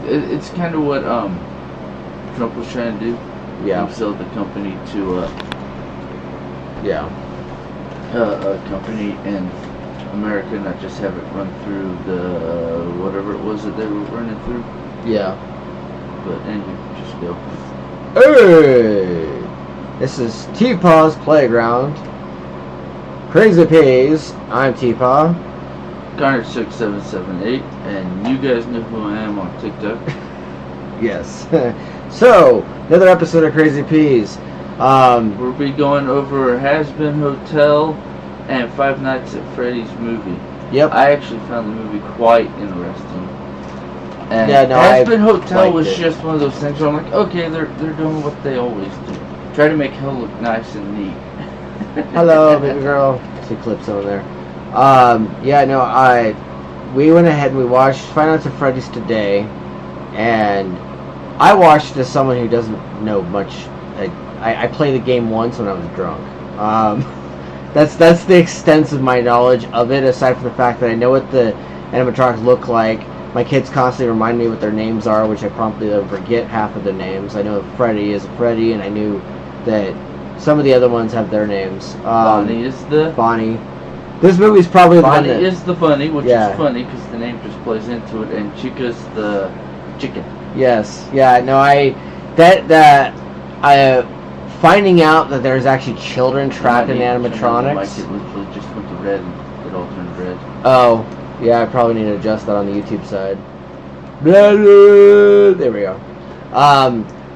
it's kind of what Trump was trying to do. Yeah. Sell the company to a company in America, not just have it run through the whatever it was that they were running through. Yeah. But anyway, just go. Hey! This is TPAW's Playground. Crazy Peas. I'm TPAW. Karnage 6778, and you guys know who I am on TikTok. Yes. So, another episode of Crazy Peas. We'll be going over HazbinHotel and Five Nights at Freddy's movie. Yep. I actually found the movie quite interesting. And yeah, no, HazbinHotel was just one of those things where I'm like, okay, they're doing what they always do. Try to make hell look nice and neat. Hello, baby girl. See clips over there. Yeah, no, we went ahead and we watched Five Nights at Freddy's today, and I watched as someone who doesn't know much. I played the game once when I was drunk. That's the extent of my knowledge of it, aside from the fact that I know what the animatronics look like. My kids constantly remind me what their names are, which I promptly forget half of the names. I know Freddy is Freddy, and I knew that some of the other ones have their names. Bonnie is the... Bonnie. This movie's probably Bonnie the one that... is the funny, which is funny because the name just plays into it, and Chica's the chicken. Yes. Yeah, no, finding out that there's actually children trapped in animatronics. It literally just went to red and it all turned red. Oh, yeah, I probably need to adjust that on the YouTube side. There we go.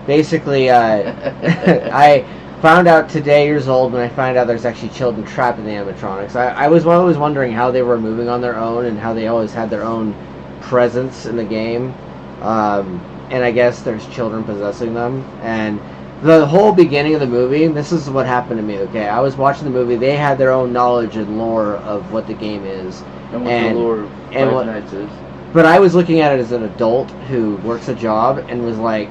Basically, I found out today years old when I found out there's actually children trapped in the animatronics. I was always wondering how they were moving on their own and how they always had their own presence in the game. And I guess there's children possessing them. And the whole beginning of the movie, this is what happened to me, okay? I was watching the movie. They had their own knowledge and lore of what the game is. And what the lore of Five Nights is. But I was looking at it as an adult who works a job and was like,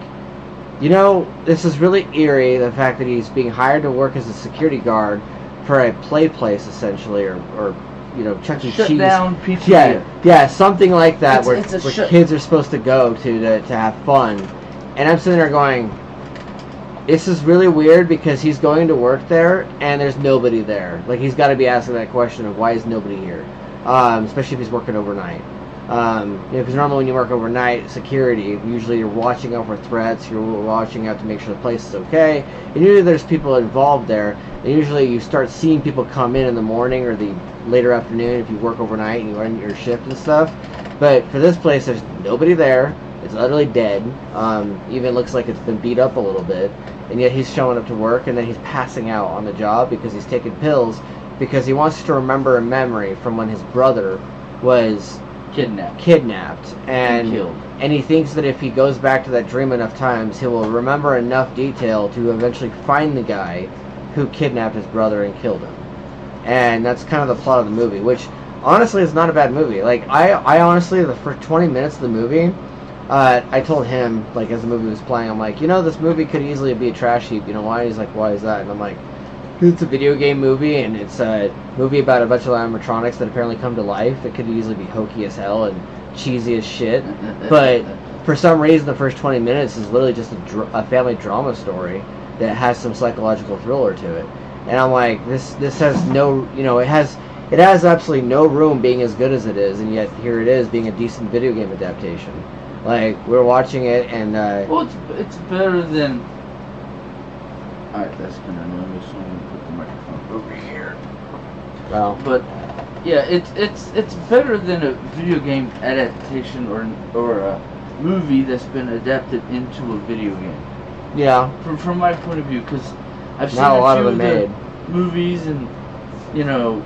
you know, this is really eerie, the fact that he's being hired to work as a security guard for a play place, essentially, or you know, Chuck E. Cheese. Shut down pizzeria. Yeah, something like that, where where kids are supposed to go to have fun. And I'm sitting there going, this is really weird because he's going to work there and there's nobody there. Like, he's got to be asking that question of why is nobody here, especially if he's working overnight. You know, because normally when you work overnight, security, usually you're watching out for threats, you're watching out to make sure the place is okay, and usually there's people involved there, and usually you start seeing people come in the morning or the later afternoon if you work overnight and you run your shift and stuff. But for this place, there's nobody there. It's utterly dead. Even looks like it's been beat up a little bit, and yet he's showing up to work, and then he's passing out on the job because he's taking pills because he wants to remember a memory from when his brother was kidnapped and killed. And he thinks that if he goes back to that dream enough times, he will remember enough detail to eventually find the guy who kidnapped his brother and killed him. And that's kind of the plot of the movie, which honestly is not a bad movie. Like, I honestly, the first 20 minutes of the movie, I told him, like, as the movie was playing, I'm like, you know, this movie could easily be a trash heap. You know why? He's like, why is that? And I'm like, it's a video game movie, and it's a movie about a bunch of animatronics that apparently come to life. It could easily be hokey as hell and cheesy as shit. But for some reason, the first 20 minutes is literally just a family drama story that has some psychological thriller to it. And I'm like, this has no, you know, it has absolutely no room being as good as it is, and yet here it is being a decent video game adaptation. Like, we're watching it, and well, it's better than. All right, that's gonna annoy me, so I'm gonna put the microphone over here. Well, but yeah, it's better than a video game adaptation or a movie that's been adapted into a video game. Yeah. From my point of view, because I've seen not a lot few of them made movies, and you know,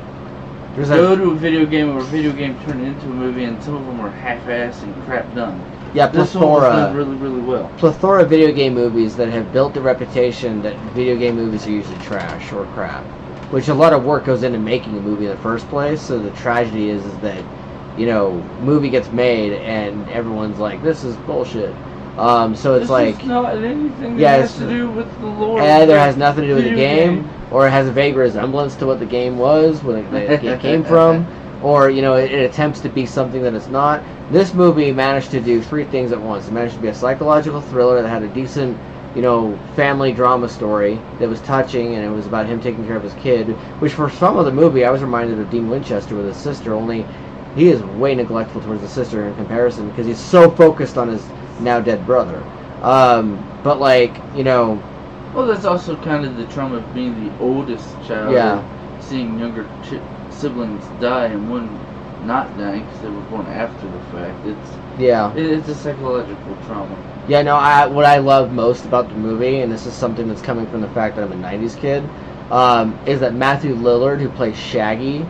go to a video game or a video game turned into a movie, and some of them are half-assed and crap done. Yeah, this one was done really, really well. Plethora of video game movies that have built the reputation that video game movies are usually trash or crap, which a lot of work goes into making a movie in the first place. So the tragedy is that, you know, movie gets made and everyone's like, this is bullshit. So it's like, it's not anything that has to do with the lore. It either has nothing to do with the game, or it has a vague resemblance to what the game was, where the game came from, or, you know, it attempts to be something that it's not. This movie managed to do three things at once. It managed to be a psychological thriller that had a decent, family drama story that was touching, and it was about him taking care of his kid, which for some of the movie I was reminded of Dean Winchester with his sister, only he is way neglectful towards his sister in comparison because he's so focused on his now dead brother. But Well, that's also kind of the trauma of being the oldest child. Yeah. And seeing younger siblings die and one not dying because they were born after the fact. It's a psychological trauma. Yeah, no, what I love most about the movie, and this is something that's coming from the fact that I'm a 90s kid, is that Matthew Lillard, who plays Shaggy,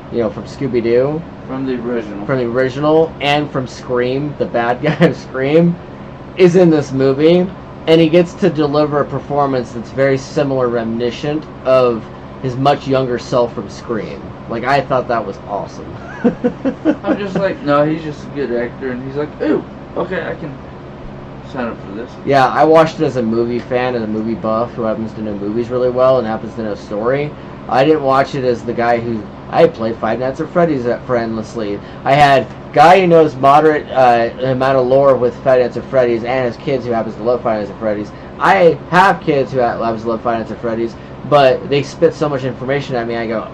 from Scooby-Doo. From the original. From the original, and from Scream, the bad guy of Scream, is in this movie, and he gets to deliver a performance that's very similar, reminiscent of his much younger self from Scream. Like, I thought that was awesome. I'm just like, no, he's just a good actor, and he's like, ooh, okay, I can sign up for this. Yeah, I watched it as a movie fan and a movie buff who happens to know movies really well and happens to know story. I didn't watch it as the guy who... I played Five Nights at Freddy's for endlessly. I had guy who knows moderate amount of lore with Five Nights at Freddy's and his kids who happens to love Five Nights at Freddy's. I have kids who happens to love Five Nights at Freddy's, but they spit so much information at me, I go,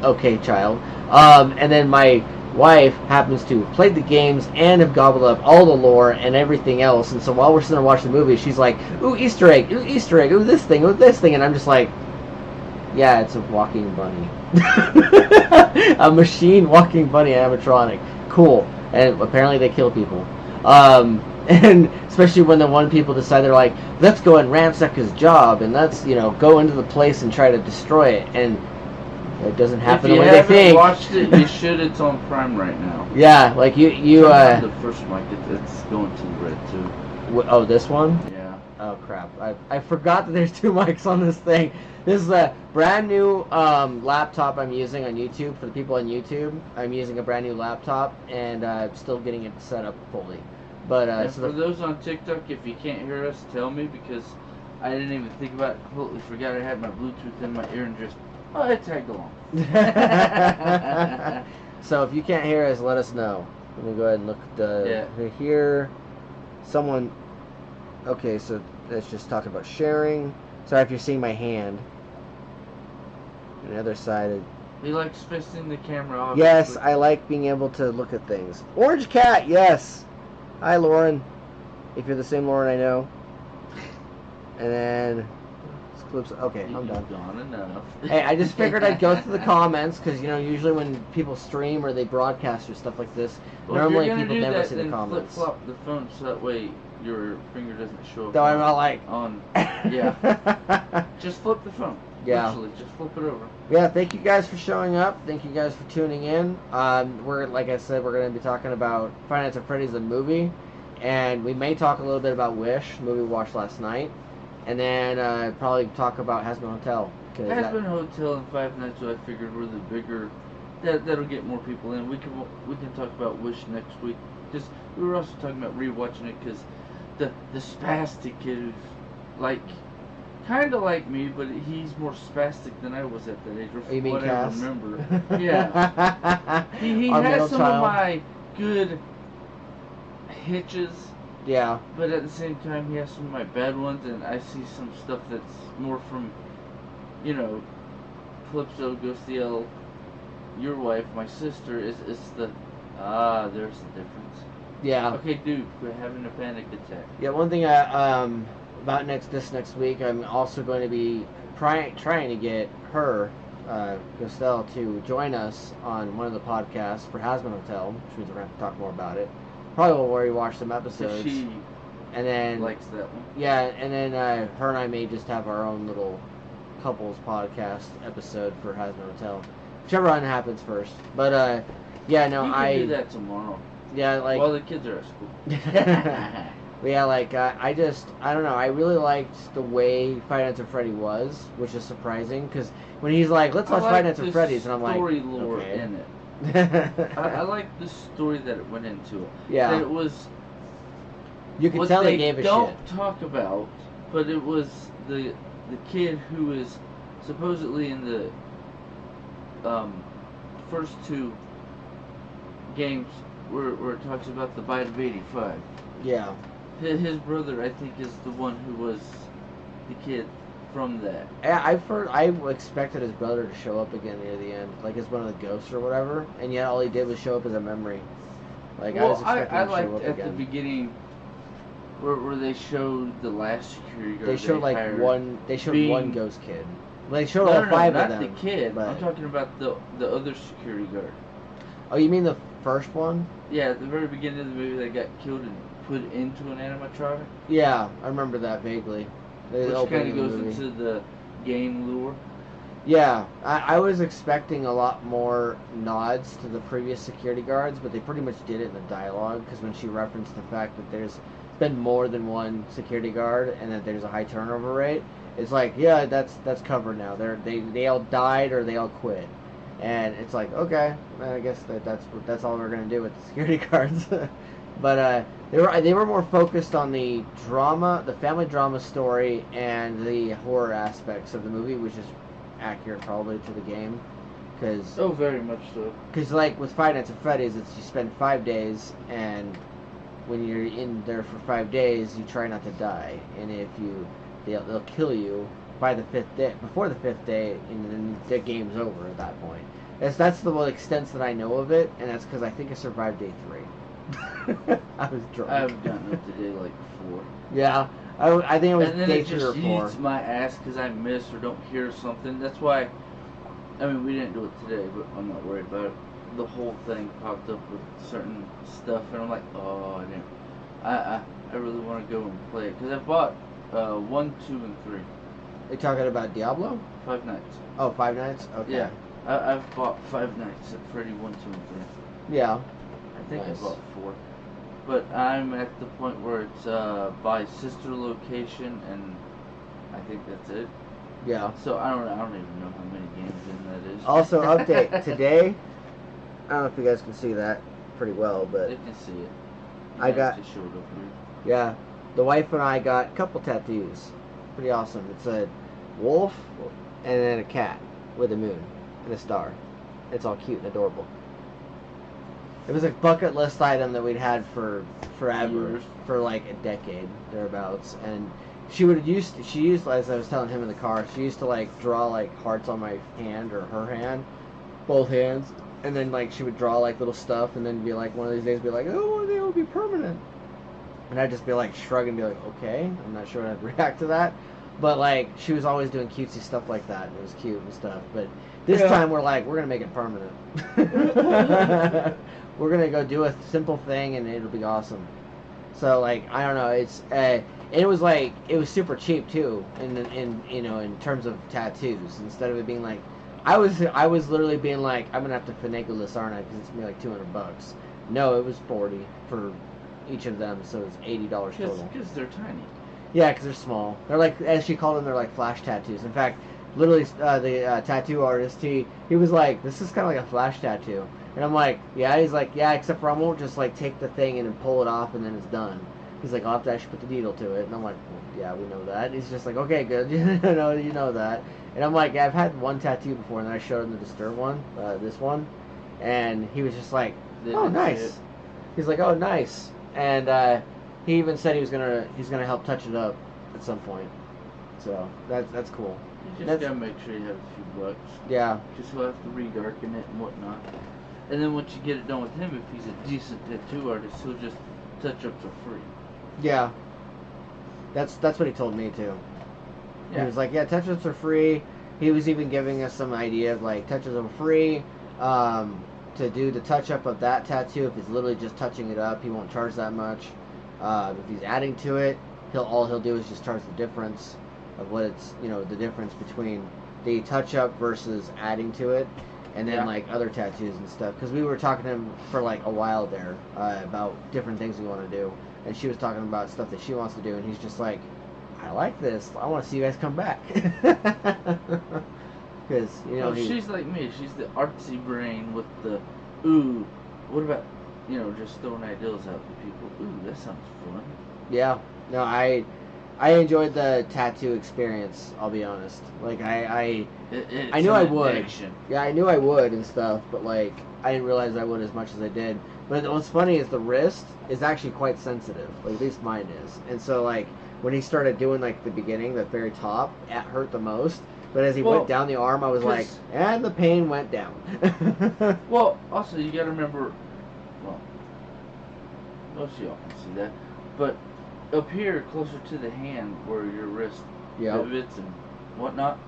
okay, child. And then my wife happens to play the games and have gobbled up all the lore and everything else, and so while we're sitting there watching the movie, she's like, ooh, Easter egg, ooh, this thing, and I'm just like, yeah, it's a walking bunny. A machine walking bunny animatronic. Cool. And apparently they kill people. And especially when the one people decide, they're like, let's go and ransack his job, and let's, go into the place and try to destroy it. And it doesn't happen the way they think. If you haven't watched it, you should. It's on Prime right now. Yeah, like you the first mic, it's going to the red too. Oh, this one? Yeah. Oh crap! I forgot that there's two mics on this thing. This is a brand new laptop I'm using on YouTube. For the people on YouTube, I'm using a brand new laptop, and I'm still getting it set up fully. But so for those on TikTok, if you can't hear us, tell me, because I didn't even think about it. Completely forgot I had my Bluetooth in my ear and just I tagged along. So if you can't hear us, let us know. Let me go ahead and look at here. Someone. Okay, so let's just talk about sharing. Sorry if you're seeing my hand. On the other side. He likes fisting the camera off. Yes, I like being able to look at things. Orange Cat, yes. Hi, Lauren. If you're the same Lauren I know. And then... Okay, I'm done. Gone enough. Hey, I just figured I'd go through the comments, because, usually when people stream or they broadcast or stuff like this, normally people never see the comments. Flip-flop the phone so that way your finger doesn't show up. No, I'm not like... Yeah. Just flip the phone. Yeah. Literally, just flip it over. Yeah, thank you guys for showing up. Thank you guys for tuning in. Like I said, we're going to be talking about Five Nights at Freddy's, the movie. And we may talk a little bit about Wish, the movie we watched last night. And then probably talk about HazbinHotel. HazbinHotel and Five Nights, I figured, were the bigger... That'll get more people in. We can talk about Wish next week. Just we were also talking about rewatching it because the spastic kid who's like kind of like me, but he's more spastic than I was at that age. You mean what Cass? I remember. Yeah. He has some of my good hitches. Yeah. But at the same time, he has some of my bad ones, and I see some stuff that's more from, Calypso, Ghostiel, your wife, my sister, is the, there's the difference. Yeah. Okay, dude, we're having a panic attack. Yeah, one thing about this next week, I'm also going to be trying to get her, Ghostiel, to join us on one of the podcasts for HazbinHotel, which means we're going to have to talk more about it. Probably will already watch some episodes. She and then likes that one. Yeah, and then her and I may just have our own little couples podcast episode for HazbinHotel. Whichever one happens first. But yeah, no, you can do that tomorrow. Yeah, like while the kids are at school. Yeah, like I don't know. I really liked the way Five Nights at Freddy was, which is surprising because when he's like, "Let's watch Five Nights at Freddy's," and I'm like, story lore okay. in it. I like the story that it went into it. Yeah. That it was. You could tell they gave a shit. Don't talk about, but it was the kid who is supposedly in the first two games where it talks about the bite of 85. Yeah. His brother, I think, is the one who was the kid from that. I expected his brother to show up again near the end, like as one of the ghosts or whatever, and yet all he did was show up as a memory. Like I was expecting him to show up at again. the beginning where they showed the last security guard. They showed like one. They showed one ghost kid. They showed all five of them. Not the kid. But... I'm talking about the other security guard. Oh, you mean the first one? Yeah, at the very beginning of the movie, they got killed and put into an animatronic. Yeah, I remember that vaguely. Which kind of goes into the game lore. Yeah, I was expecting a lot more nods to the previous security guards, but they pretty much did it in the dialogue, because when she referenced the fact that there's been more than one security guard and that there's a high turnover rate, it's like, yeah, that's covered now. They all died or they all quit. And it's like, okay, I guess that's all we're gonna do with the security guards. But they were more focused on the drama, the family drama story, and the horror aspects of the movie, which is accurate probably to the game. Cause, oh, very much so. Because like with Five Nights at Freddy's, it's you spend 5 days, and when you're in there for 5 days, you try not to die, and if they'll kill you by the 5th day, before the 5th day, and then the game's over at that point. That's the extent that I know of it, and that's because I think I survived day 3. I was drunk. I've gotten up to day like 4. Yeah, I think it was day 3 or 4. And then it just eats my ass because I miss or don't hear something. That's why, I mean, we didn't do it today, but I'm not worried about it. The whole thing popped up with certain stuff, and I'm like, oh, I really want to go and play it because I bought 1, 2, and 3. Are you talking about Diablo? Five Nights. Oh, Five Nights? Okay. Yeah, I've bought 5 Nights at Freddy 1, 2, and 3. Yeah. I think nice. I bought 4. But I'm at the point where it's by sister location, and I think that's it. Yeah. So I don't even know how many games in that is. Also, update today. I don't know if you guys can see that pretty well, but they can see it. I got. Just showed up here. Yeah, the wife and I got a couple tattoos. Pretty awesome. It's a wolf and then a cat with a moon and a star. It's all cute and adorable. It was a bucket list item that we'd had for forever, for like a decade thereabouts, and she used, as I was telling him in the car, she used to like draw like hearts on my hand or her hand, both hands, and then like she would draw like little stuff, and then be like one of these days be like, oh, one day it will be permanent, and I'd just be like shrug and be like, okay, I'm not sure I'd react to that, but like she was always doing cutesy stuff like that, and it was cute and stuff, but this time we're like, we're gonna make it permanent. We're gonna go do a simple thing and it'll be awesome. So like, I don't know, it's it was like, it was super cheap too, in you know, in terms of tattoos. Instead of it being like, I was literally being like, I'm gonna have to finagle this, aren't I? Because it's gonna be like $200. No, it was 40 for each of them, so it's $80 total. Because they're tiny. Yeah, because they're small. They're like, as she called them, they're like flash tattoos. In fact, literally, the tattoo artist, he was like, this is kind of like a flash tattoo. And I'm like, yeah. He's like, yeah, except for I won't just like take the thing and then pull it off and then it's done. He's like, I'll have to actually put the needle to it. And I'm like, well, yeah, we know that. He's just like, okay, good. you know that. And I'm like, yeah, I've had one tattoo before, and then I showed him the Disturbed one, this one, and he was just like, oh, nice. He's like, oh, nice. And he even said he's gonna help touch it up at some point. So that's cool. You just gotta make sure you have a few bucks. Yeah. Just he'll have to re-darken it and whatnot. And then once you get it done with him, if he's a decent tattoo artist, he'll just touch-ups are free. Yeah. That's what he told me too. Yeah. He was like, yeah, touch-ups are free. He was even giving us some idea of like touch-ups are free. To do the touch-up of that tattoo, if he's literally just touching it up, he won't charge that much. If he's adding to it, all he'll do is just charge the difference of what it's, the difference between the touch-up versus adding to it. And then like other tattoos and stuff, because we were talking to him for like a while there about different things we want to do, and she was talking about stuff that she wants to do, and he's just like, I like this, I want to see you guys come back. Because she's like me, she's the artsy brain with the ooh, what about just throwing ideas out to people. Ooh, that sounds fun. Yeah, no, I I enjoyed the tattoo experience. I'll be honest. Like I It's knew I an would. addiction. Yeah, I knew I would and stuff, but like I didn't realize I would as much as I did. But what's funny is the wrist is actually quite sensitive. Like at least mine is. And so like when he started doing like the beginning, the very top, it hurt the most. But as he went down the arm, I was like, and the pain went down. Well, also you got to remember. Well, most of y'all can see that, but up here, closer to the hand, where your wrist pivots and whatnot,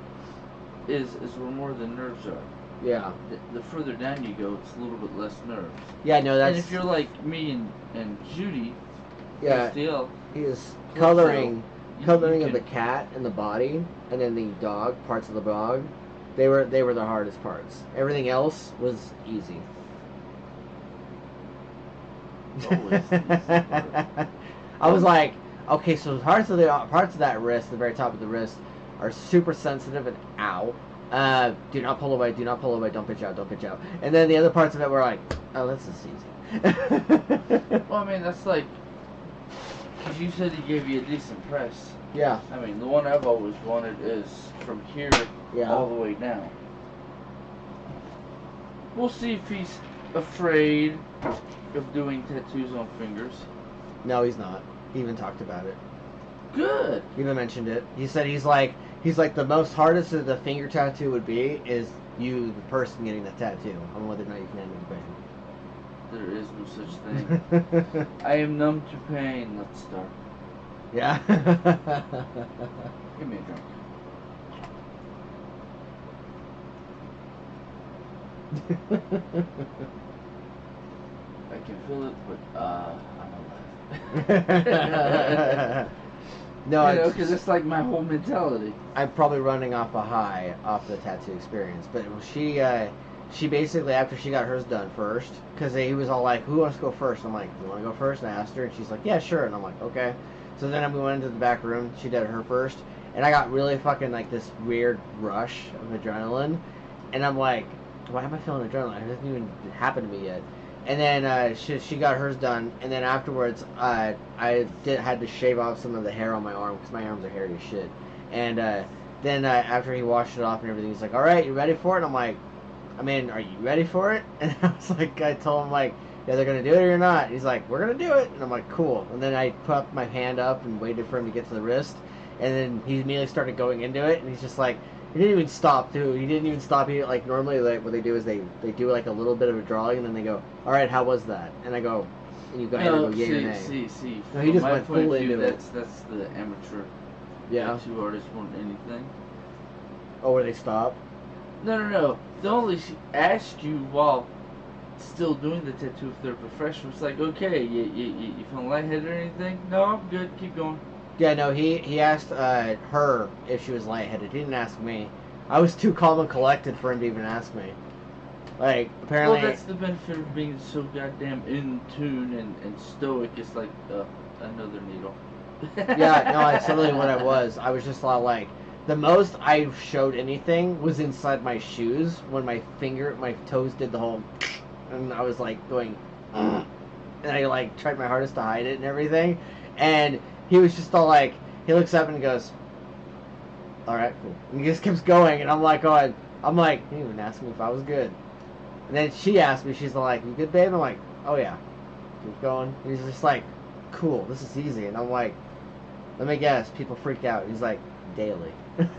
is where more of the nerves are. Yeah. The further down you go, it's a little bit less nerves. Yeah, no, that's. And if you're like me and Judy, STL, he is coloring of the cat and the body, and then the dog, parts of the dog. They were the hardest parts. Everything else was easy. I was like, okay, so parts of that wrist, the very top of the wrist, are super sensitive and ow. Do not pull away, don't pitch out. And then the other parts of it were like, oh, this is easy. Well, I mean, that's like, because you said he gave you a decent press. Yeah. I mean, the one I've always wanted is from here all the way down. We'll see if he's afraid of doing tattoos on fingers. No, he's not. He even talked about it. Good. He even mentioned it. He said he's like the most hardest that the finger tattoo would be is you, the person getting the tattoo, on whether or not you can handle the pain. There is no such thing. I am numb to pain. Let's start. Yeah. Give me a drink. I can feel it, but I'm alive. No, because it's like my whole mentality. I'm probably running off a high off the tattoo experience, but she basically, after she got hers done first, because he was all like, who wants to go first? I'm like, you want to go first? And I asked her, and she's like, yeah, sure. And I'm like, okay. So then we went into the back room. She did her first, and I got really fucking like this weird rush of adrenaline, and I'm like, why am I feeling adrenaline? It hasn't even happened to me yet. And then she got hers done, and then afterwards I had to shave off some of the hair on my arm because my arms are hairy as shit. And then after he washed it off and everything, he's like, all right, you ready for it? And I'm like, I mean, are you ready for it? And I was like, I told him like, yeah, they're gonna do it or you're not. He's like, we're gonna do it. And I'm like, cool. And then I put my hand up and waited for him to get to the wrist, and then he immediately started going into it, and he's just like, he didn't even stop too. He didn't even stop. He like normally like what they do is they do like a little bit of a drawing, and then they go, all right, how was that? And I go, and you go ahead and go yay or nay. See. No, he just went full into it. That's the amateur. Yeah. Tattoo artists want anything. Oh, where they stop? No. They'll only ask you while still doing the tattoo if they're professional. It's like, okay, you feeling lightheaded or anything? No, I'm good. Keep going. Yeah, no, he asked her if she was lightheaded. He didn't ask me. I was too calm and collected for him to even ask me. Like, apparently... Well, that's the benefit of being so goddamn in tune and stoic. It's like another needle. Yeah, no, that's literally what I was. I was just like... The most I showed anything was inside my shoes when my toes did the whole... And I was like going... And I like tried my hardest to hide it and everything. And... He was just all like, he looks up and he goes, all right, cool. And he just keeps going, and I'm like, he didn't even ask me if I was good. And then she asked me, she's like, you good, babe? I'm like, oh yeah. Keep going. And he's just like, cool, this is easy. And I'm like, let me guess, people freak out. He's like, daily.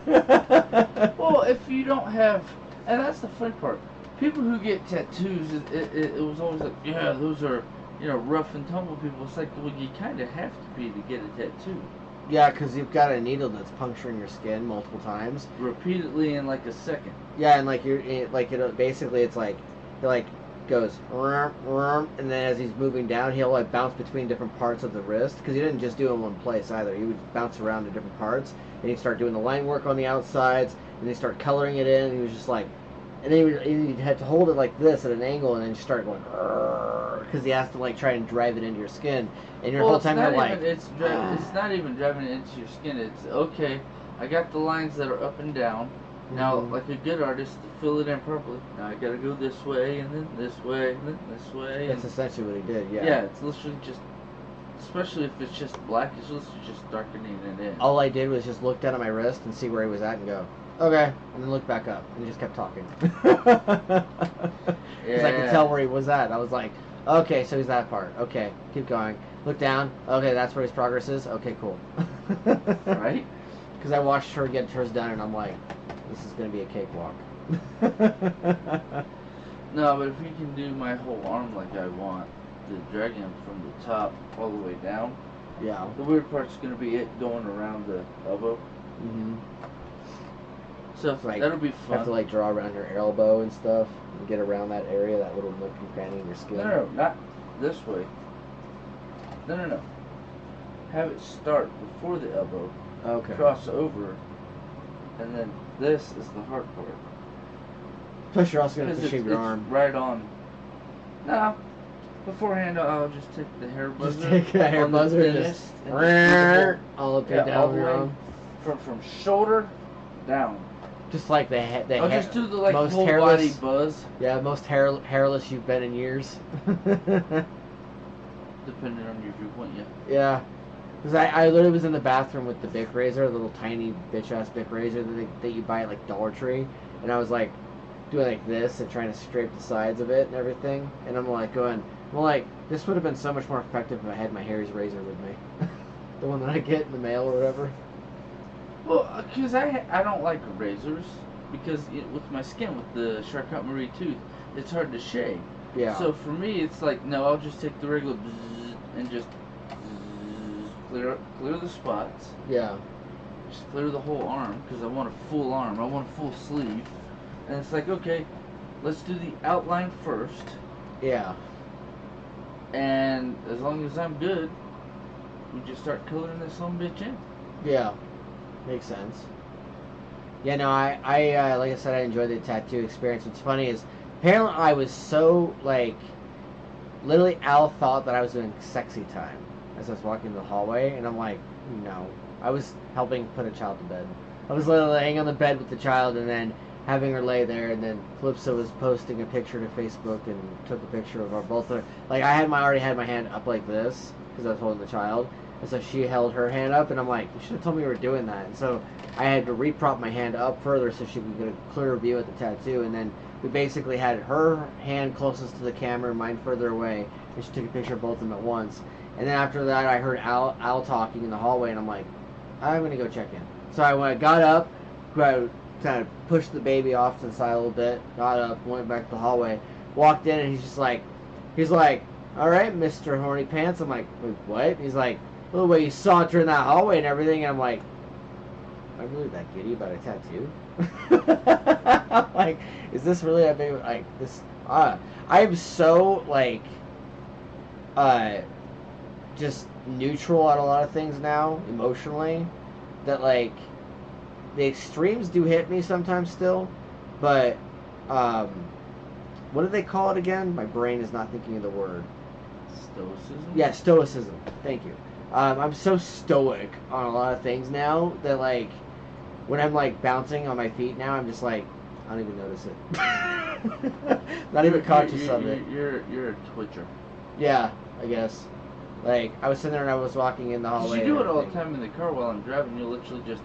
Well, if you don't have, and that's the funny part, people who get tattoos, it was always like, yeah, those are, rough and tumble people. It's like, well, you kind of have to be to get a tattoo. Yeah, because you've got a needle that's puncturing your skin multiple times. Repeatedly in like a second. Yeah, and basically it's like, he like goes, and then as he's moving down, he'll like bounce between different parts of the wrist, because he didn't just do it in one place either. He would bounce around to different parts, and he'd start doing the line work on the outsides, and he'd start coloring it in, and he was just like, and then he'd have to hold it like this at an angle, and then start going, because he has to like try and drive it into your skin, and your whole time you're like, it's not even driving it into your skin. It's okay. I got the lines that are up and down. Now, like a good artist, to fill it in properly. Now I gotta go this way, and then this way, and then this way. That's essentially what he did. Yeah. Yeah, it's literally just especially if it's just black, it's just darkening it in. All I did was just look down at my wrist and see where he was at and go, okay, and then look back up, and he just kept talking. Because I could tell where he was at. I was like, okay, so he's that part. Okay, keep going. Look down. Okay, that's where his progress is. Okay, cool. Right? Because I watched her get hers done, and I'm like, this is going to be a cakewalk. No, but if you can do my whole arm like I want, the dragon from the top all the way down, yeah. the weird part's going to be it going around the elbow. Mm-hmm. So like, that'll be fun. Have to like draw around your elbow and stuff, and get around that area, that little nook and cranny in your skin. No, not this way. No. Have it start before the elbow. Okay. Cross over, and then this is the hard part. Plus, you're also going to shave your it's arm. right on. No. Beforehand, I'll just take the hair buzzer. Just take a hair buzzer and just all up and down your arm. From shoulder down. Just like the I'll just do the most whole hairless, body buzz. Yeah, most hairless you've been in years. Depending on your viewpoint, yeah. Yeah. Because I literally was in the bathroom with the Bic razor, the little tiny bitch-ass Bic razor that you buy at like Dollar Tree. And I was like doing like this and trying to scrape the sides of it and everything. And I'm like this would have been so much more effective if I had my Harry's razor with me. The one that I get in the mail or whatever. Well, because I don't like razors. Because with my skin, with the charcuterie tooth, it's hard to shave. Yeah. So for me, it's like, no, I'll just take the regular and just clear the spots. Yeah. Just clear the whole arm, because I want a full arm. I want a full sleeve. And it's like, okay, let's do the outline first. Yeah. And as long as I'm good, we just start coloring this some bitch in. Yeah. Makes sense. Yeah, no, I like I said, I enjoyed the tattoo experience. What's funny is, apparently I was so, like, literally Al thought that I was doing sexy time as I was walking in the hallway, and I'm like, no. I was helping put a child to bed. I was literally laying on the bed with the child and then having her lay there, and then Calypso was posting a picture to Facebook and took a picture of our both. Like, I already had my hand up like this, because I was holding the child, and so she held her hand up, and I'm like, you should have told me you were doing that. And so I had to reprop my hand up further so she could get a clearer view at the tattoo, and then we basically had her hand closest to the camera, mine further away, and she took a picture of both of them at once. And then after that, I heard Al talking in the hallway, and I'm like, I'm going to go check in. So I got up, kind of pushed the baby off to the side a little bit, got up, went back to the hallway, walked in, and he's like, all right, Mr. Horny Pants. I'm like, wait, what? He's like, well, the way you saunter in that hallway and everything. And I'm like, am I really that giddy about a tattoo? Like, is this really that big? Like, this, I'm so, like, just neutral on a lot of things now, emotionally, that, like, the extremes do hit me sometimes still, but, what do they call it again? My brain is not thinking of the word. Stoicism? Yeah, stoicism. Thank you. I'm so stoic on a lot of things now that, like, when I'm, like, bouncing on my feet now, I'm just like, I don't even notice it. Not even conscious of it. You're a twitcher. Yeah, I guess. Like, I was sitting there and I was walking in the hallway. You do it all the time in the car while I'm driving. You literally just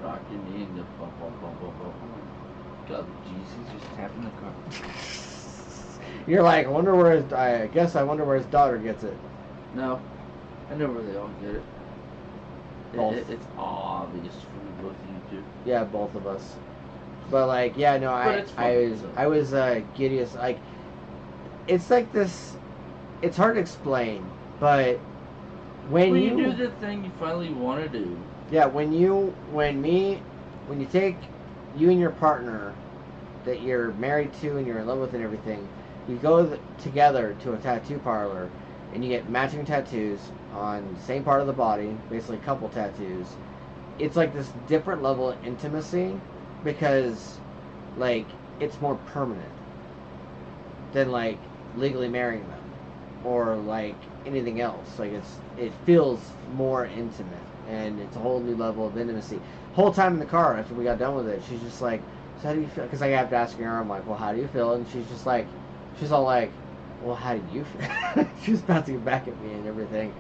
rock your knee and just bump, bump, bump, bump, bump. Oh my God, jeez, he's just tapping the car. You're like, I wonder where his daughter gets it. No, I know where they all get it. Both. It's obvious for both of you two. Yeah, both of us. But like, yeah, no, I was giddy as, like, it's like this. It's hard to explain, but when you do the thing you finally want to do. Yeah, when you take you and your partner that you're married to and you're in love with and everything, you go together to a tattoo parlor and you get matching tattoos on the same part of the body, basically couple tattoos. It's like this different level of intimacy because, like, it's more permanent than, like, legally marrying them or, like, anything else. Like, it feels more intimate and it's a whole new level of intimacy. Whole time in the car after we got done with it, she's just like, so how do you feel? Because I have to ask her, I'm like, well, how do you feel? And she's just like, she's all like, well, how do you feel? She was bouncing back at me and everything.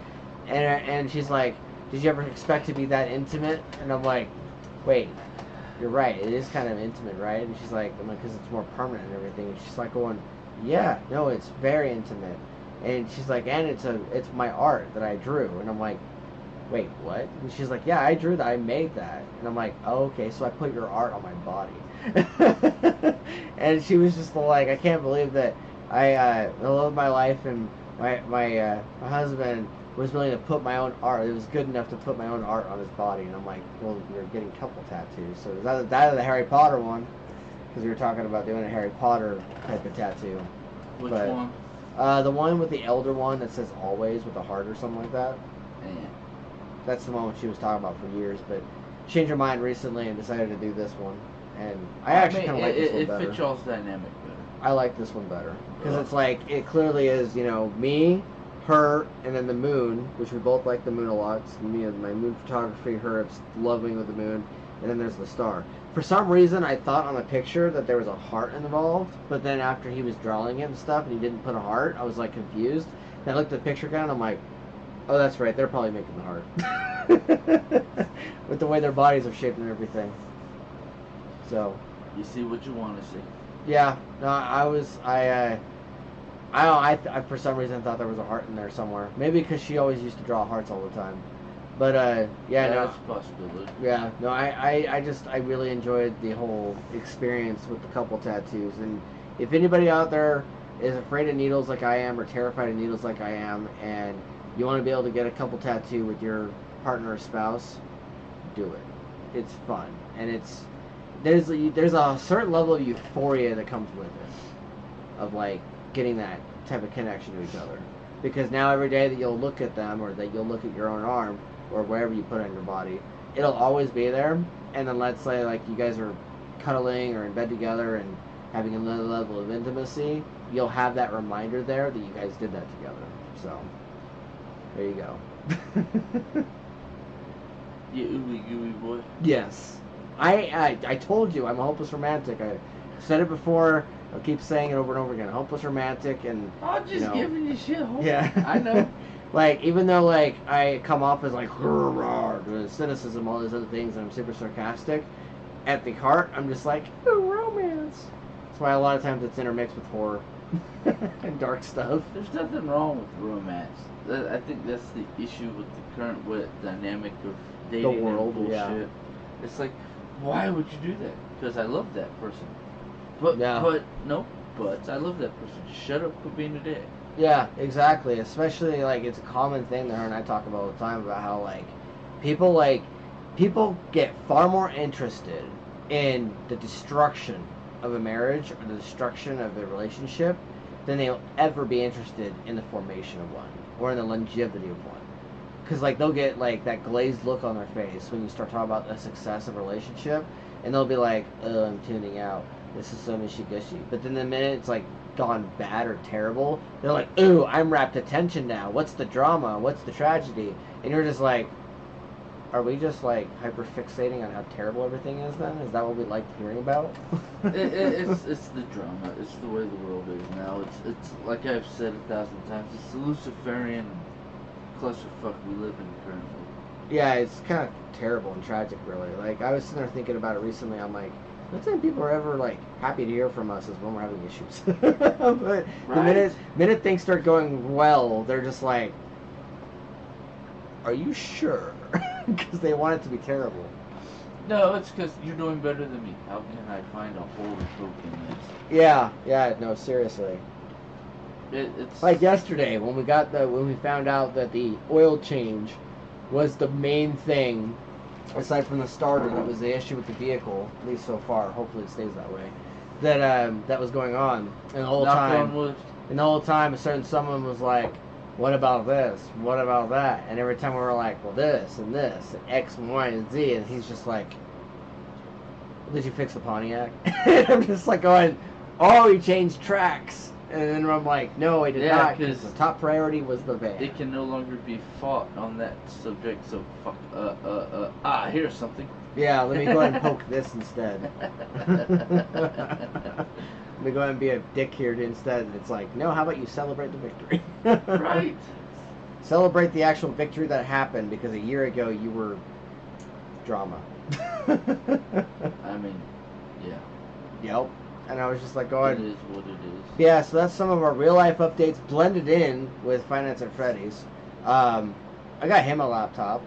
And she's like, did you ever expect to be that intimate? And I'm like, wait, you're right. It is kind of intimate, right? And she's like, I'm like, because it's more permanent and everything. And she's like going, yeah, no, it's very intimate. And she's like, and it's my art that I drew. And I'm like, wait, what? And she's like, yeah, I drew that. I made that. And I'm like, oh, okay, so I put your art on my body. And she was just like, I can't believe that I love my life and my husband was willing to put my own art. It was good enough to put my own art on his body. And I'm like, well, you're getting couple tattoos. So is that the Harry Potter one? Because we were talking about doing a Harry Potter type of tattoo. Which one? The one with the elder one that says always with a heart or something like that. Yeah. That's the one she was talking about for years, but changed her mind recently and decided to do this one. And I actually kind of like this one better. It fits y'all's dynamic better. I like this one better because it's like it clearly is, you know, me, her, and then the moon, which we both like the moon a lot. It's me and my moon photography, her it's loving with the moon, and then there's the star. For some reason, I thought on the picture that there was a heart involved, but then after he was drawing it and stuff, and he didn't put a heart, I was like confused. And I looked at the picture again, and I'm like, oh, that's right, they're probably making the heart. With the way their bodies are shaped and everything. So. You see what you want to see. Yeah, no, I for some reason thought there was a heart in there somewhere. Maybe because she always used to draw hearts all the time. But, yeah, no. That's a possibility. Yeah, no, I really enjoyed the whole experience with the couple tattoos. And if anybody out there is afraid of needles like I am or terrified of needles like I am, and you want to be able to get a couple tattoo with your partner or spouse, do it. It's fun. And there's a certain level of euphoria that comes with it, of like getting that type of connection to each other, because now every day that you'll look at them or that you'll look at your own arm or wherever you put it on your body, it'll always be there. And then let's say like you guys are cuddling or in bed together and having another level of intimacy, you'll have that reminder there that you guys did that together. So there you go. You ooey gooey boy. Yes. I told you I'm a hopeless romantic. I said it before. I'll keep saying it over and over again. Hopeless romantic, and I'm just giving you shit. Yeah, I know. Like even though like I come off as like cynicism, all those other things, and I'm super sarcastic, at the heart I'm just like romance. That's why a lot of times it's intermixed with horror and dark stuff. There's nothing wrong with romance. I think that's the issue with the current dynamic of dating the world, and bullshit. Yeah. It's like, why would you do that? Because I love that person. But I love that person. Just shut up, quit being a dick. Yeah, exactly. Especially like it's a common thing that her and I talk about all the time about how people get far more interested in the destruction of a marriage or the destruction of a relationship than they'll ever be interested in the formation of one or in the longevity of one. Because like they'll get like that glazed look on their face when you start talking about the success of a relationship, and they'll be like, oh, I'm tuning out. This is so mishy-gushy. But then the minute it's like gone bad or terrible, they're like, ooh, I'm rapt attention now. What's the drama? What's the tragedy? And you're just like, are we just like hyper fixating on how terrible everything is then? Is that what we like hearing about? it's the drama. It's the way the world is now. It's like I've said 1,000 times. It's the Luciferian clusterfuck we live in currently. Yeah, it's kind of terrible and tragic, really. Like I was sitting there thinking about it recently. I'm like, the time people are ever like happy to hear from us is when we're having issues. But the minute things start going well, they're just like, are you sure? Because they want it to be terrible. No, it's because you're doing better than me. How can I find a hole to poke in this? Yeah, no, seriously. It's like yesterday when we found out that the oil change was the main thing, aside from the starter, that was the issue with the vehicle, at least so far. Hopefully it stays that way. That was going on, and the whole time, a certain someone was like, "What about this? What about that?" And every time we were like, "Well, this and this, and X, and Y, and Z," and he's just like, "Did you fix the Pontiac?" And I'm just like going, "Oh, he changed tracks." And then I'm like, no, I did not, because the top priority was the van. It can no longer be fought on that subject, so fuck, here's something. Yeah, let me go ahead and poke this instead. Let me go ahead and be a dick here instead. And it's like, no, how about you celebrate the victory? Right. Celebrate the actual victory that happened, because a year ago you were drama. I mean, yeah. Yep. And I was just like, It going, is what it is. yeah, so that's some of our real life updates blended in with Finance at Freddy's. I got him a laptop.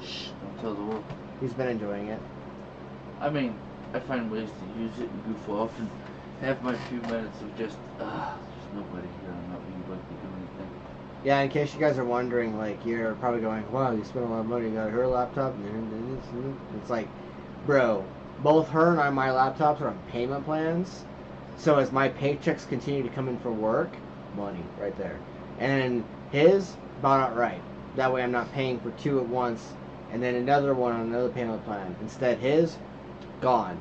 Shh, don't tell the world. He's been enjoying it. I mean, I find ways to use it and goof off and have my few minutes of just, there's nobody here, I'm not being able to do anything. Yeah, in case you guys are wondering, like, you're probably going, wow, you spent a lot of money, you got her laptop, and this, and it's like, bro, both her and my laptops are on payment plans, so as my paychecks continue to come in for work, money, right there. And his, bought outright. That way I'm not paying for two at once, and then another one on another payment plan. Instead, his, gone.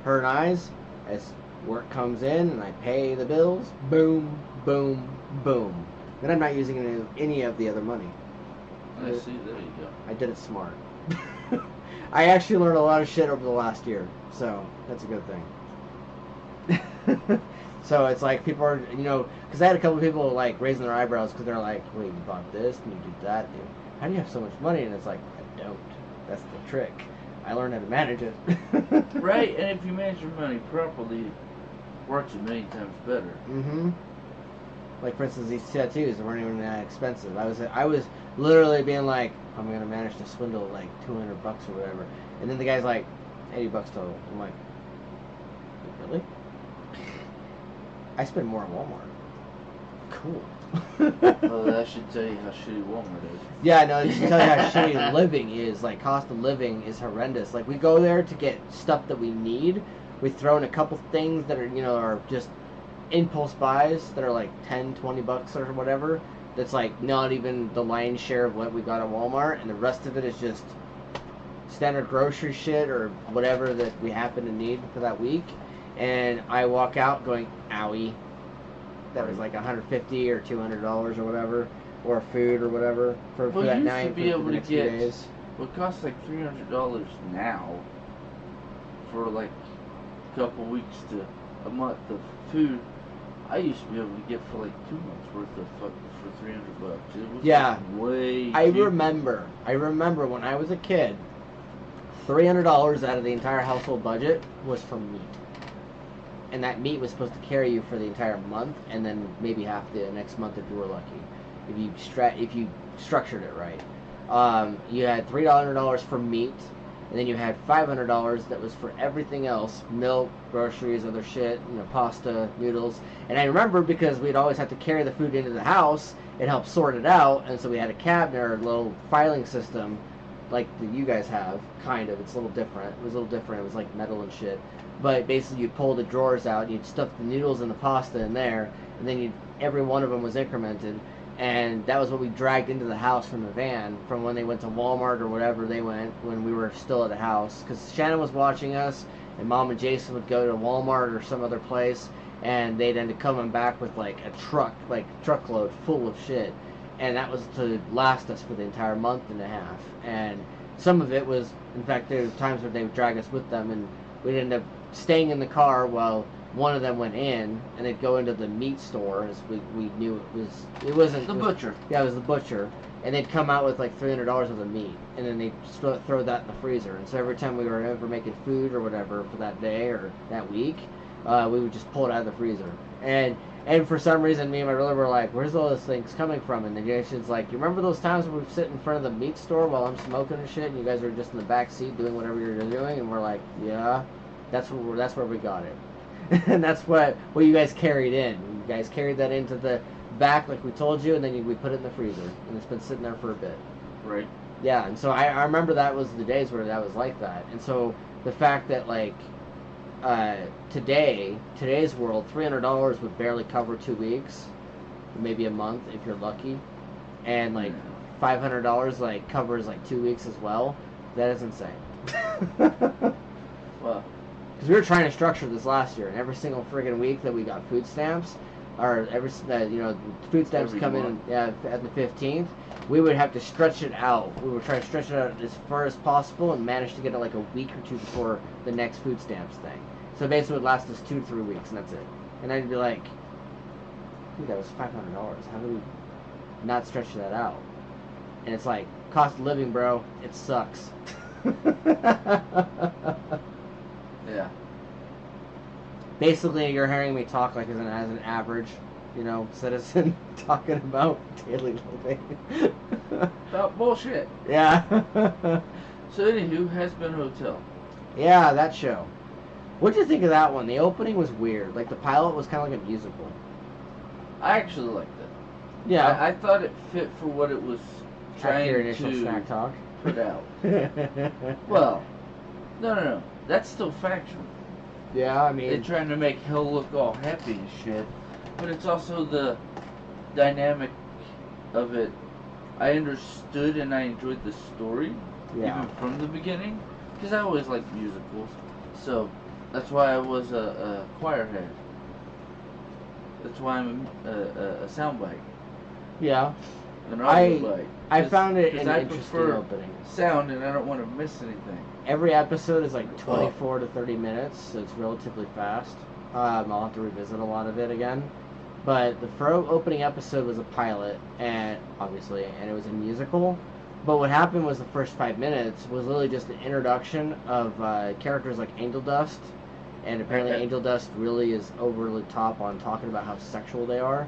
Her and I's, as work comes in and I pay the bills, boom, boom, boom. Then I'm not using any of the other money. I see, there you go. I did it smart. I actually learned a lot of shit over the last year, so that's a good thing. So it's like people are, because I had a couple of people like raising their eyebrows because they're like, wait, you bought this and you did that, and how do you have so much money? And it's like, I don't. That's the trick. I learned how to manage it. Right, and if you manage your money properly, it works a million times better. Mm-hmm. Like, for instance, these tattoos weren't even that expensive. I was literally being like, I'm gonna manage to swindle like $200 or whatever, and then the guy's like, $80 total. I'm like, really? I spend more on Walmart. Cool. Well, that should tell you how shitty Walmart is. Yeah, no, it should tell you how shitty living is. Like, cost of living is horrendous. Like, we go there to get stuff that we need. We throw in a couple things that are, are just impulse buys that are like $10-20 or whatever. That's like not even the lion's share of what we got at Walmart, and the rest of it is just standard grocery shit or whatever that we happen to need for that week. And I walk out going, owie, that was like $150 or $200 or whatever, or food or whatever for that night. Well, you should be able the to next few get days. what costs like $300 now for like a couple weeks to a month of food. I used to be able to get for like 2 months worth of for $300. It was Yeah, way I cheaper. remember when I was a kid, $300 out of the entire household budget was for meat, and that meat was supposed to carry you for the entire month, and then maybe half the next month if you were lucky, if you structured it right. You had $300 for meat, and then you had $500 that was for everything else: milk, groceries, other shit, pasta, noodles. And I remember because we'd always have to carry the food into the house, it helped sort it out, and so we had a cabinet or a little filing system like that you guys have, kind of. It's a little different. It was a little different. It was like metal and shit. But basically you'd pull the drawers out, you'd stuff the noodles and the pasta in there, and then every one of them was incremented. And that was what we dragged into the house from the van from when they went to Walmart or whatever they went when we were still at the house. Because Shannon was watching us, and Mom and Jason would go to Walmart or some other place, and they'd end up coming back with like a truckload full of shit. And that was to last us for the entire month and a half. And some of it was, in fact, there were times where they would drag us with them, and we'd end up staying in the car while one of them went in, and they'd go into the meat store, as we knew it wasn't The butcher. Yeah, it was the butcher, and they'd come out with like $300 worth of meat, and then they'd throw that in the freezer. And so every time we were ever making food or whatever for that day or that week, we would just pull it out of the freezer. And for some reason, me and my brother were like, where's all those things coming from? And the Jason's like, you remember those times when we sit in front of the meat store while I'm smoking and shit, and you guys are just in the back seat doing whatever you're doing? And we're like, yeah, that's where we got it. And that's what you guys carried in. You guys carried that into the back like we told you, and then we put it in the freezer, and it's been sitting there for a bit. Right. Yeah, and so I remember that was the days where that was like that. And so the fact that like today's world, $300 would barely cover 2 weeks, maybe a month if you're lucky, and like $500 like covers like 2 weeks as well. That is insane. Well, because we were trying to structure this last year, and every single friggin' week that we got food stamps, or food stamps come in at the 15th, we would have to stretch it out. We would try to stretch it out as far as possible and manage to get it like a week or two before the next food stamps thing. So basically it would last us 2 to 3 weeks, and that's it. And I'd be like, dude, that was $500. not stretch that out. And it's like, cost of living, bro, it sucks. Yeah. Basically, you're hearing me talk like as an average, citizen talking about daily living. About bullshit. Yeah. So anywho, HazbinHotel. Yeah, that show. What'd you think of that one? The opening was weird. Like, the pilot was kind of like a musical. I actually liked it. Yeah. I thought it fit for what it was trying After your initial to snack talk. put out. Well, no. That's still factual. Yeah, I mean... They're trying to make hell look all happy and shit. But it's also the dynamic of it. I understood and I enjoyed the story. Yeah. Even from the beginning. Because I always liked musicals. So, that's why I was a choir head. That's why I'm a soundbite. Yeah. An audio bite. I found it an I interesting prefer opening. sound and I don't want to miss anything. Every episode is like 24 to 30 minutes, so it's relatively fast. I'll have to revisit a lot of it again. But the opening episode was a pilot, and obviously, and it was a musical. But what happened was the first 5 minutes was literally just an introduction of characters like Angel Dust, and apparently Angel Dust really is over the top on talking about how sexual they are.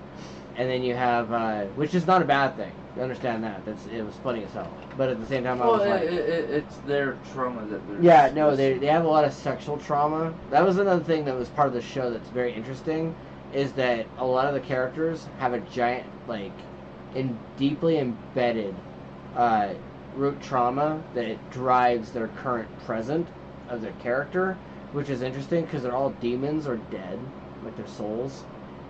And then you have, which is not a bad thing. You understand that? It was funny as hell. But at the same time, I was like, it's their trauma that they're. Yeah, no, they have a lot of sexual trauma. That was another thing that was part of the show that's very interesting, is that a lot of the characters have a giant, like, deeply embedded root trauma that drives their current present of their character, which is interesting because they're all demons or dead, like their souls.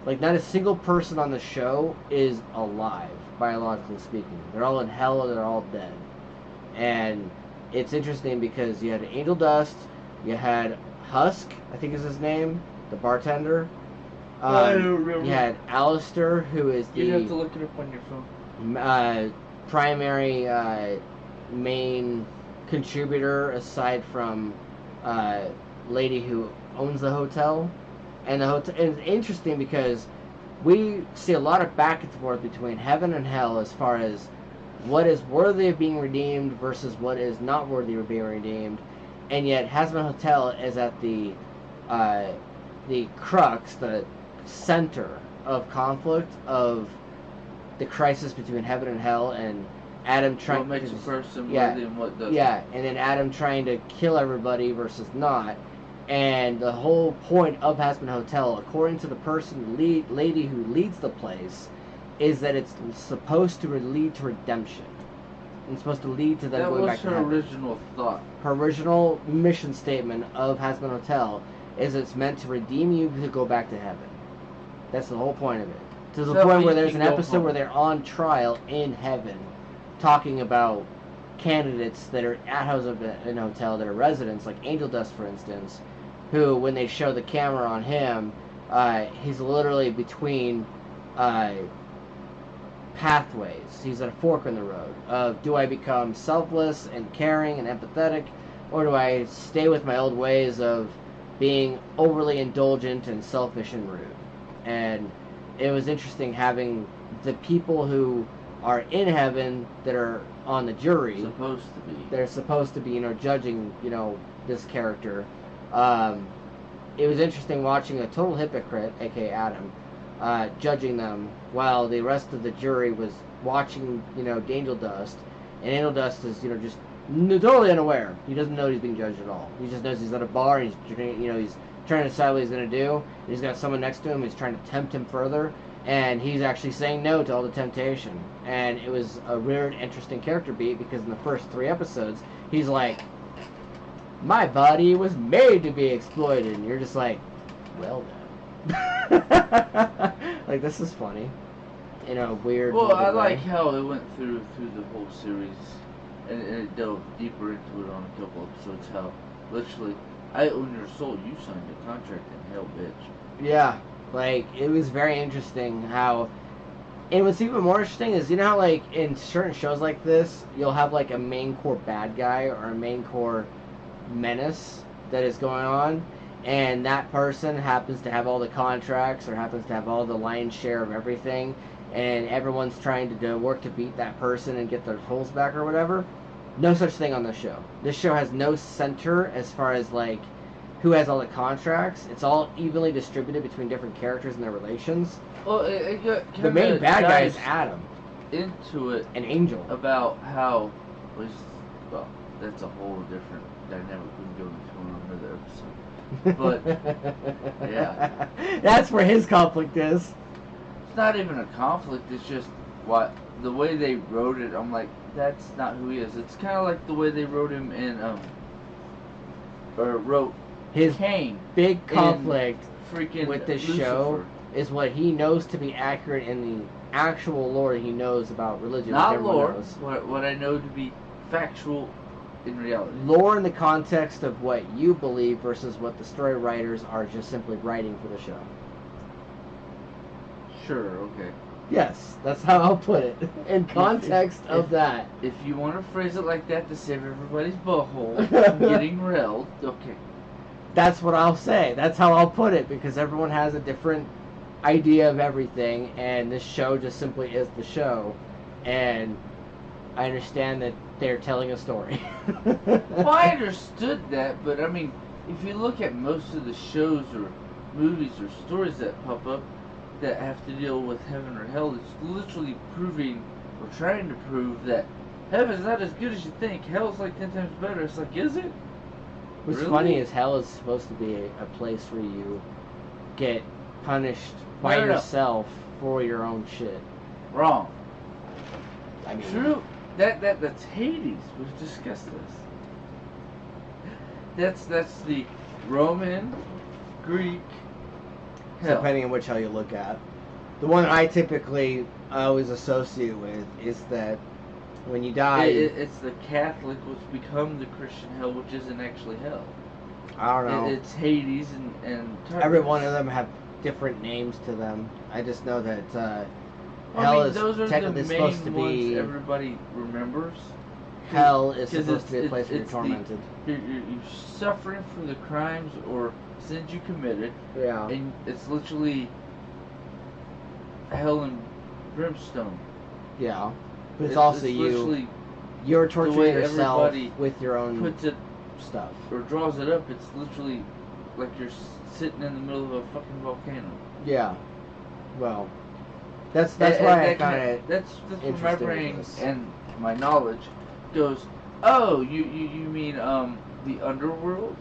Like, not a single person on the show is alive, biologically speaking. They're all in hell or they're all dead. And it's interesting because you had Angel Dust, you had Husk, I think is his name, the bartender. I don't remember. You had Alistair, who is the... You have to look it up on your phone. Primary main contributor, aside from lady who owns the hotel. And the hotel, and it's interesting because we see a lot of back and forth between heaven and hell as far as what is worthy of being redeemed versus what is not worthy of being redeemed, and yet HazbinHotel is at the crux, the center of conflict of the crisis between heaven and hell, and Adam trying what makes a person yeah, worthy and what doesn't. Yeah, and then Adam trying to kill everybody versus not. And the whole point of HazbinHotel, according to the lady who leads the place, is that it's supposed to lead to redemption. It's supposed to lead to them going back to heaven. That was her original thought. Her original mission statement of HazbinHotel is it's meant to redeem you to go back to heaven. That's the whole point of it. To the point where there's an episode where they're on trial in heaven, talking about candidates that are at HazbinHotel that are residents, like Angel Dust, for instance, who, when they show the camera on him, he's literally between pathways. He's at a fork in the road of, do I become selfless and caring and empathetic, or do I stay with my old ways of being overly indulgent and selfish and rude? And it was interesting having the people who are in heaven that are on the jury. Supposed to be. They're supposed to be, judging, this character. It was interesting watching a total hypocrite, aka Adam, judging them while the rest of the jury was watching, Angel Dust. And Angel Dust is, just totally unaware. He doesn't know he's being judged at all. He just knows he's at a bar and he's trying to decide what he's going to do. And he's got someone next to him who's trying to tempt him further. And he's actually saying no to all the temptation. And it was a weird, interesting character beat because in the first 3 episodes, he's like, my body was made to be exploited. And you're just like, well then. Like, this is funny. In a weird Well, I way. like how it went through the whole series. And it delved deeper into it on a couple episodes. How, literally, I own your soul. You signed a contract in hell, bitch. Yeah. Like, it was very interesting how... And what's even more interesting is, how, like, in certain shows like this, you'll have, like, a main core bad guy or a main core menace that is going on, and that person happens to have all the contracts or happens to have all the lion's share of everything, and everyone's trying to work to beat that person and get their souls back or whatever. No such thing on this show. This show has no center as far as like who has all the contracts. It's all evenly distributed between different characters and their relations. Well, the main bad guy is Adam. Into it, an angel. About how, well, that's a whole different dynamic we can go into on another episode. But yeah, that's where his conflict is. It's not even a conflict. It's just what the way they wrote it. I'm like, that's not who he is. It's kind of like the way they wrote him in or wrote his Cain. Big conflict freaking with this Lucifer. show is what he knows to be accurate in the actual lore he knows about religion. Not lore. What I know to be factual in reality. Lore in the context of what you believe versus what the story writers are just simply writing for the show. Sure. Okay. Yes, that's how I'll put it. In context of that. If you want to phrase it like that to save everybody's butthole from getting railed, okay. That's what I'll say. That's how I'll put it, because everyone has a different idea of everything, and this show just simply is the show. And I understand that they're telling a story. Well, I understood that, but I mean, if you look at most of the shows or movies or stories that pop up that have to deal with heaven or hell, it's literally proving or trying to prove that heaven's not as good as you think. Hell's like 10 times better. It's like, is it? What's Really? funny is hell is supposed to be a place where you get punished by yourself for your own shit. Wrong. I mean, True. That's Hades. We've discussed this. That's the Roman, Greek hell. Depending on which hell you look at. The one I typically always associate with is that when you die... It's the Catholic, which become the Christian hell, which isn't actually hell. I don't know. It's Hades and Tartarus. Every one of them have different names to them. I just know that hell is technically supposed to be... everybody remembers. Hell is supposed to be a place where you're tormented. You're suffering for the crimes or sins you committed. Yeah. And it's literally hell and brimstone. Yeah. But it's also you're torturing yourself with your own puts it stuff. Or draws it up, it's literally like you're sitting in the middle of a fucking volcano. Yeah. Well, that's why I kind of that's where my brain and my knowledge goes. Oh, you mean the underworld?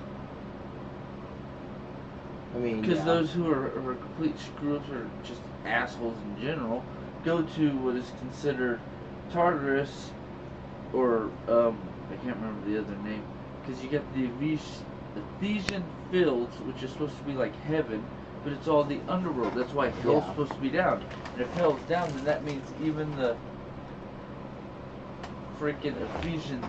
I mean, because those who are complete screws or just assholes in general go to what is considered Tartarus, or I can't remember the other name, because you get the Ephesian fields, which is supposed to be like heaven, but it's all the underworld. That's why hell's supposed to be down. And if hell's down, then that means even the freaking Ephesian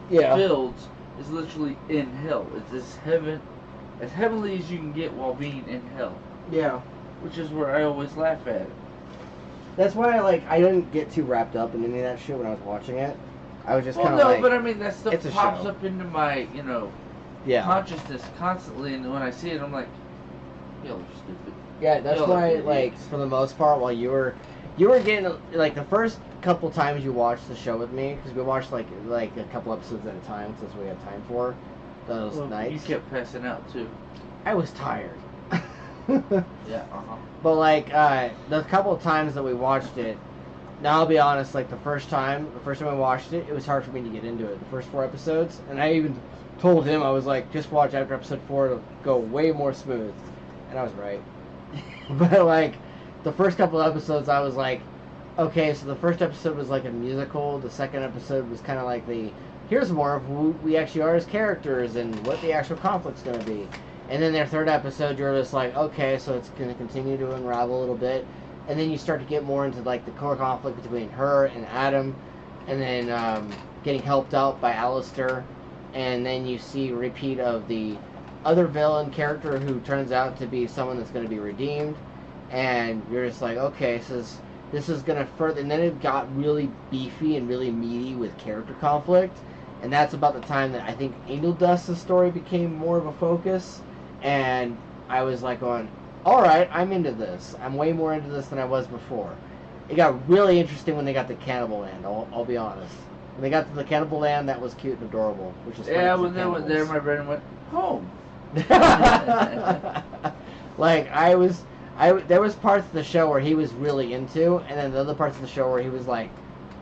fields is literally in hell. It's as heavenly as you can get while being in hell. Yeah. Which is where I always laugh at it. That's why I didn't get too wrapped up in any of that shit when I was watching it. I was just kind of no, but I mean that stuff pops up into my consciousness constantly, and when I see it, I'm like, y'all are stupid. Yeah, that's why for the most part, while you were getting the first couple times you watched the show with me, because we watched like a couple episodes at a time since we had time for those nights. You kept passing out too. I was tired. Yeah. But the couple of times that we watched it, now I'll be honest, the first time I watched it, it was hard for me to get into it. The first 4 episodes, and I even told him, I was like, just watch after episode 4, it'll go way more smooth. And I was right. But the first couple of episodes, I was like, okay, so the first episode was like a musical, the second episode was kind of like here's more of who we actually are as characters and what the actual conflict's going to be. And then their third episode, you're just like, okay, so it's going to continue to unravel a little bit. And then you start to get more into the core conflict between her and Adam, and then getting helped out by Alistair. And then you see a repeat of the other villain character who turns out to be someone that's going to be redeemed. And you're just like, okay, so this is going to further... And then it got really beefy and really meaty with character conflict. And that's about the time that I think Angel Dust's story became more of a focus. And I was like going, alright, I'm into this. I'm way more into this than I was before. It got really interesting when they got to Cannibal Land. I'll be honest. When they got to the Cannibal Land, that was cute and adorable. Which is funny Yeah, 'cause when they they're went there, cannibals. my brain went home. Like there was parts of the show where he was really into, and then the other parts of the show where he was like,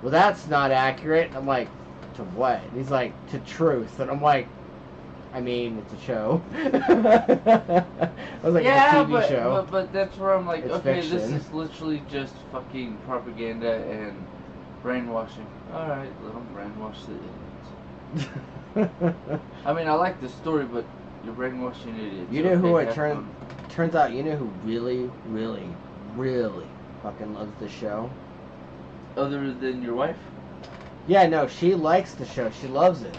"Well, that's not accurate." I'm like, "To what?" And he's like, "To truth," and I'm like, "I mean, it's a show." I was like, Yeah, "It's a TV show." but that's where I'm like, It's okay, this fiction. is literally just fucking propaganda and brainwashing. All right, let them brainwash the idiots. I mean, I like the story, but you're brainwashing idiots. You know who Okay, it turns out, you know who really, really, really fucking loves the show? Other than your wife? Yeah, no, she likes the show. She loves it.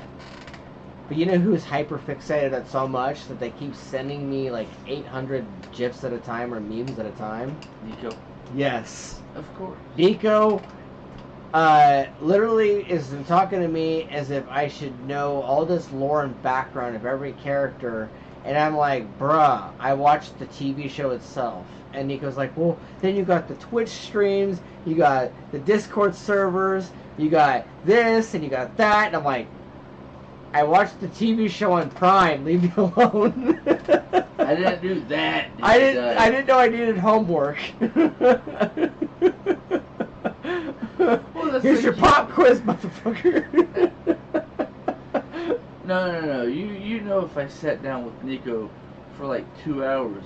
But you know who's hyper fixated at so much that they keep sending me like 800 GIFs at a time or memes at a time? Nico. Yes. Of course. Nico literally is talking to me as if I should know all this lore and background of every character. And I'm like, bruh, I watched the TV show itself. And Nico's like, well, then you got the Twitch streams, you got the Discord servers, you got this, and you got that. And I'm like, I watched the TV show on Prime. Leave me alone. I didn't do that. I didn't know I needed homework. Well, Here's your pop quiz, motherfucker. No. You know, if I sat down with Nico for like 2 hours,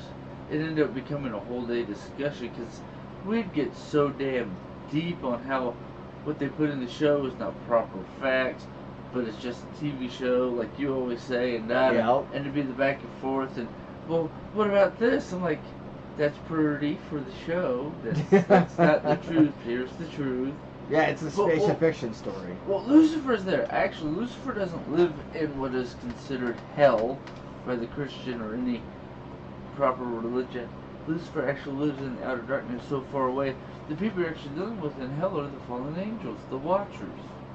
it ended up becoming a whole day discussion because we'd get so damn deep on how what they put in the show is not proper facts, but it's just a TV show, like you always say, and that, Yep. and to be the back and forth, and well, what about this? I'm like, that's pretty for the show. That's not the truth. Here's the truth. Yeah, it's a space and fiction story. Well, Lucifer's there. Actually, Lucifer doesn't live in what is considered hell by the Christian or any proper religion. Lucifer actually lives in the outer darkness so far away. The people you're actually dealing with in hell are the fallen angels, the Watchers.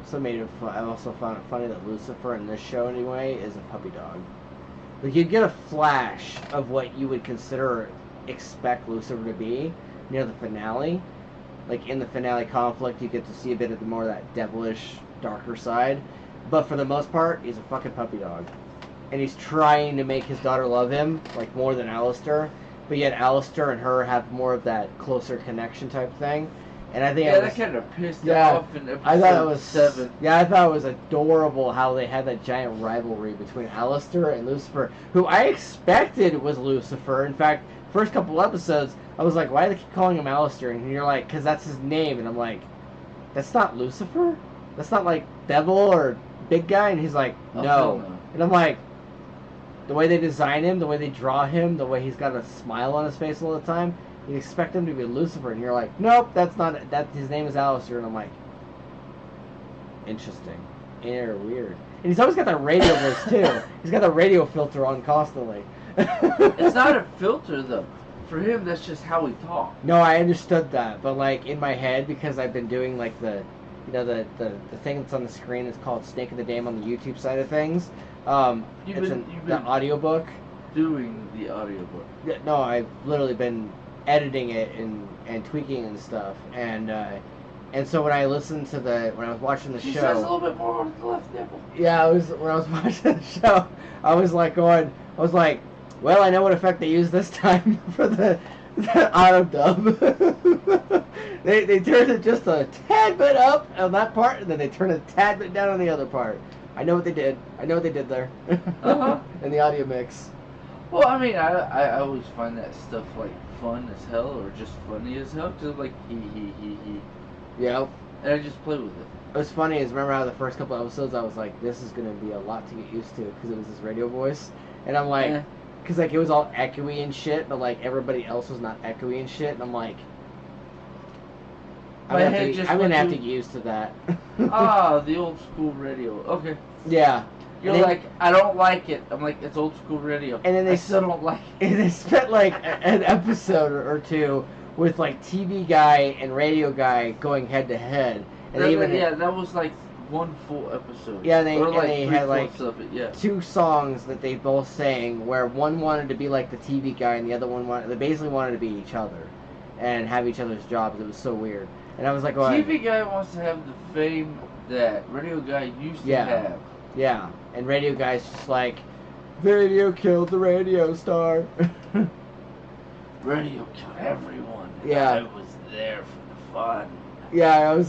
So made it fun. I also found it funny that Lucifer in this show anyway is a puppy dog. Like you get a flash of what you would consider expect Lucifer to be near the finale. Like in the finale conflict, you get to see a bit of the more of that devilish, darker side. But for the most part, he's a fucking puppy dog, and he's trying to make his daughter love him like more than Alistair. But yet Alistair and her have more of that closer connection type thing. And I think that kind of pissed off in episode I thought it was 7. Yeah, I thought it was adorable how they had that giant rivalry between Alistair and Lucifer, who I expected was Lucifer. In fact, first couple episodes, I was like, why do they keep calling him Alistair? And you're like, because that's his name. And I'm like, that's not Lucifer? That's not like devil or big guy? And he's like, no. No. And I'm like, the way they design him, the way they draw him, the way he's got a smile on his face all the time, you expect him to be Lucifer, and you're like, nope, that's not. That his name is Alistair, and I'm like, interesting, weird. And he's always got that radio voice too. He's got the radio filter on constantly. It's not a filter though. For him, that's just how he talks. No, I understood that, but like in my head, because I've been doing like the thing that's on the screen is called Snake of the Dam on the YouTube side of things. You've It's been the audiobook. doing the audiobook. Yeah, no, I've literally been editing it and tweaking and stuff, and so when I listened to when I was watching the She show, says a little bit more with the left nipple. yeah, when I was watching the show, I was like, well, I know what effect they used this time for the auto dub. they turned it just a tad bit up on that part, and then they turned it a tad bit down on the other part. I know what they did. I know what they did there. Uh-huh. In the audio mix. Well, I mean, I always find that stuff like fun as hell or just funny as hell. Just like he. Yep. And I just play with it. What's funny is remember how the first couple episodes I was like, this is gonna be a lot to get used to because it was this radio voice, and I'm like, because like it was all echoey and shit, but like everybody else was not echoey and shit, and I'm like, I'm gonna have to get used to that. Ah, the old school radio. Okay. Yeah. You're like, I don't like it. I'm like, it's old school radio. And then I still don't like it. And they spent like an episode or two with like TV guy and radio guy going head to head. And that was like one full episode. Yeah, and or like they had like of it, yeah. 2 songs that they both sang, where one wanted to be like the TV guy and the other one they basically wanted to be each other and have each other's jobs. It was so weird. And I was like, well, TV guy wants to have the fame that radio guy used to have. Yeah, and radio guy's just like, radio killed the radio star. Radio killed everyone. Yeah. I was there for the fun. Yeah,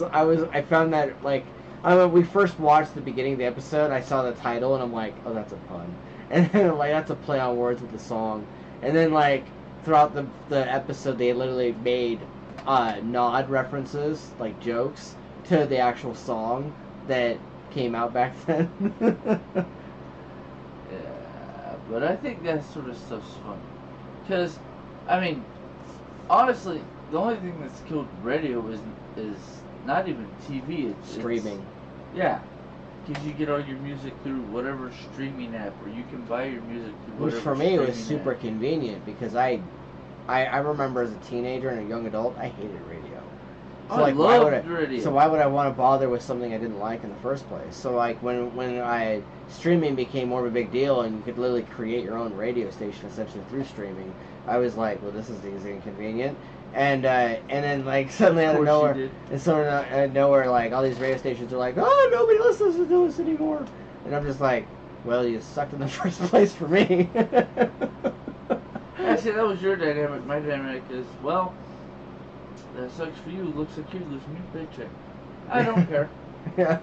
I found that, like, when we first watched the beginning of the episode, I saw the title, and I'm like, oh, that's a pun. And then, like, that's a play on words with the song. And then, like, throughout the episode, they literally made nod references, like jokes, to the actual song that came out back then. Yeah, but I think that sort of stuff's fun. Because, I mean, honestly, the only thing that's killed radio is not even TV. It's streaming. Yeah. Because you get all your music through whatever streaming app, or you can buy your music through whatever. Which for me was streaming super app. convenient, because I remember as a teenager and a young adult, I hated radio. So I like, loved radio. So why would I want to bother with something I didn't like in the first place? So like when streaming became more of a big deal, and you could literally create your own radio station essentially through streaming, I was like, well, this is easy and convenient. And then like suddenly out of nowhere, like all these radio stations are like, oh, nobody listens to us anymore. And I'm just like, well, you sucked in the first place for me. Actually, that was your dynamic. My dynamic is, well, that sucks for you. Looks like you're losing your paycheck. I don't care. Yeah.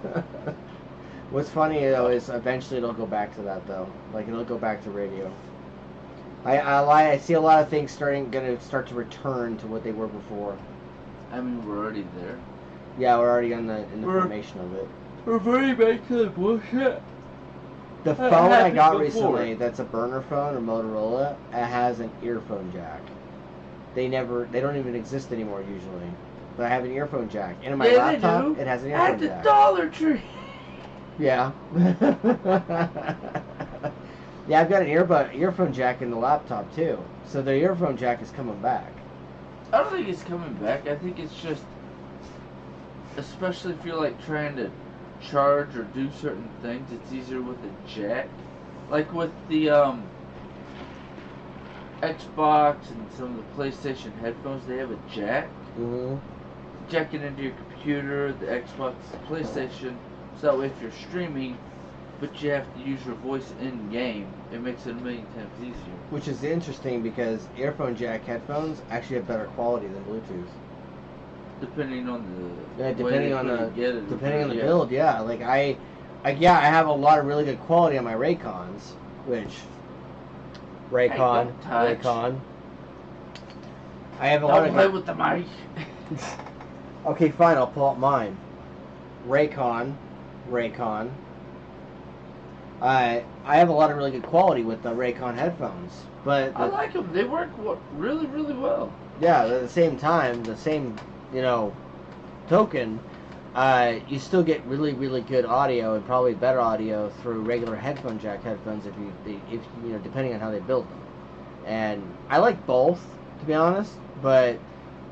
What's funny though is eventually it'll go back to that though. Like it'll go back to radio. I see a lot of things gonna start to return to what they were before. I mean, we're already there. Yeah, we're already in the formation of it. We're very back to the bullshit. The phone I got recently, that's a burner phone or Motorola, it has an earphone jack. They don't even exist anymore usually. But I have an earphone jack. And in my laptop, it has an earphone jack. At the Dollar Tree. Yeah. Yeah, I've got an earphone jack in the laptop too. So the earphone jack is coming back. I don't think it's coming back. I think it's just, especially if you're like trying to charge or do certain things, it's easier with a jack. Like with the Xbox and some of the PlayStation headphones, they have a jack. Mm-hmm. Jack it into your computer, the Xbox, the PlayStation, so that way if you're streaming, but you have to use your voice in game, it makes it a million times easier. Which is interesting because earphone jack headphones actually have better quality than Bluetooth. Depending on the depending on the build, yeah. Like I have a lot of really good quality on my Raycons, which Raycon. I have a lot of. Don't play with the mic. Okay, fine. I'll pull up mine. Raycon. I have a lot of really good quality with the Raycon headphones, but I like them. They work really, really well. Yeah, at the same time, the same token, you still get really, really good audio and probably better audio through regular headphone jack headphones if depending on how they build them. And I like both, to be honest, but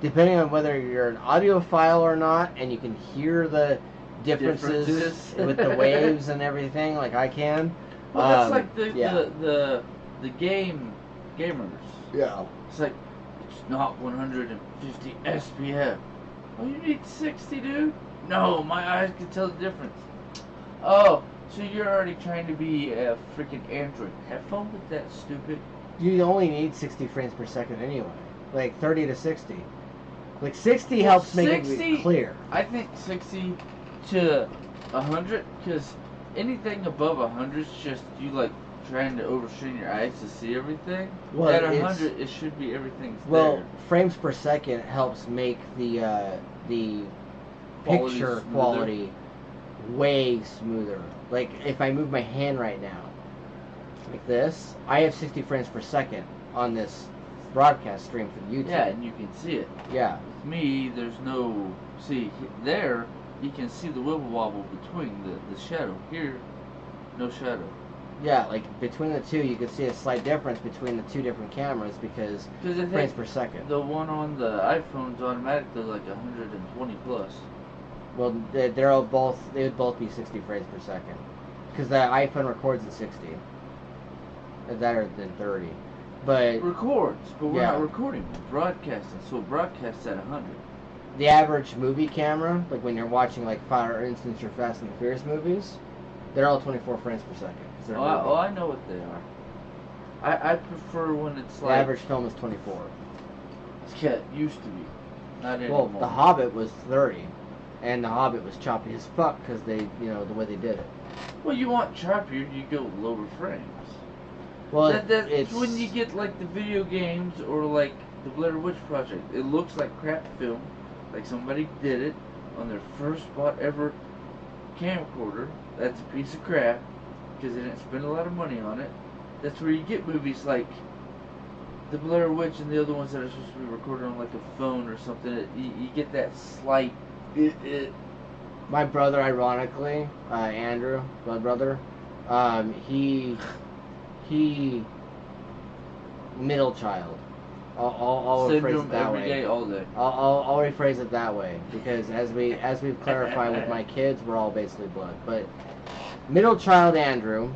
depending on whether you're an audiophile or not, and you can hear the differences with the waves and everything, like I can. Well, that's like the gamers. Yeah. It's like, it's not 150 SPF. Oh, you need 60, dude? No, my eyes can tell the difference. Oh, so you're already trying to be a freaking Android headphone with that stupid? You only need 60 frames per second anyway. Like 30 to 60. Like 60 helps make it clear. I think 60 to 100, because anything above 100 is just you like trying to overstrain your eyes to see everything. Well, at 100, it should be everything's there. Frames per second helps make the picture quality way smoother. Like if I move my hand right now, like this, I have 60 frames per second on this broadcast stream for YouTube. Yeah, and you can see it. Yeah. With me, there's no there. You can see the wibble wobble between the shadow. Here, no shadow. Yeah, like between the two, you can see a slight difference between the two different cameras because frames per second. The one on the iPhone's automatically like 120 plus. Well, they would both be 60 frames per second because the iPhone records at 60. Better than 30. But records, but we're not recording. We're broadcasting, so it broadcasts at 100. the average movie camera, like when you're watching, like, for instance, your Fast and the Furious movies, they're all 24 frames per second. 'Cause they're a movie. I know what they are. I prefer when it's The like average film is 24. yeah, it used to be, not anymore. Well, The Hobbit was 30, and The Hobbit was choppy as fuck because they, you know, the way they did it. Well, you want choppier, you go lower frames. Well, That's it's when you get like the video games or like the Blair Witch Project. It looks like crap film, like somebody did it on their first bought ever camcorder. That's a piece of crap because they didn't spend a lot of money on it. That's where you get movies like the Blair Witch and the other ones that are supposed to be recorded on like a phone or something. You get that slight. My brother, ironically, Andrew, my brother, he middle child. I'll rephrase Syndrome it that every way. day, all day. I'll rephrase it that way because as we've clarified with my kids, we're all basically blood. But middle child Andrew,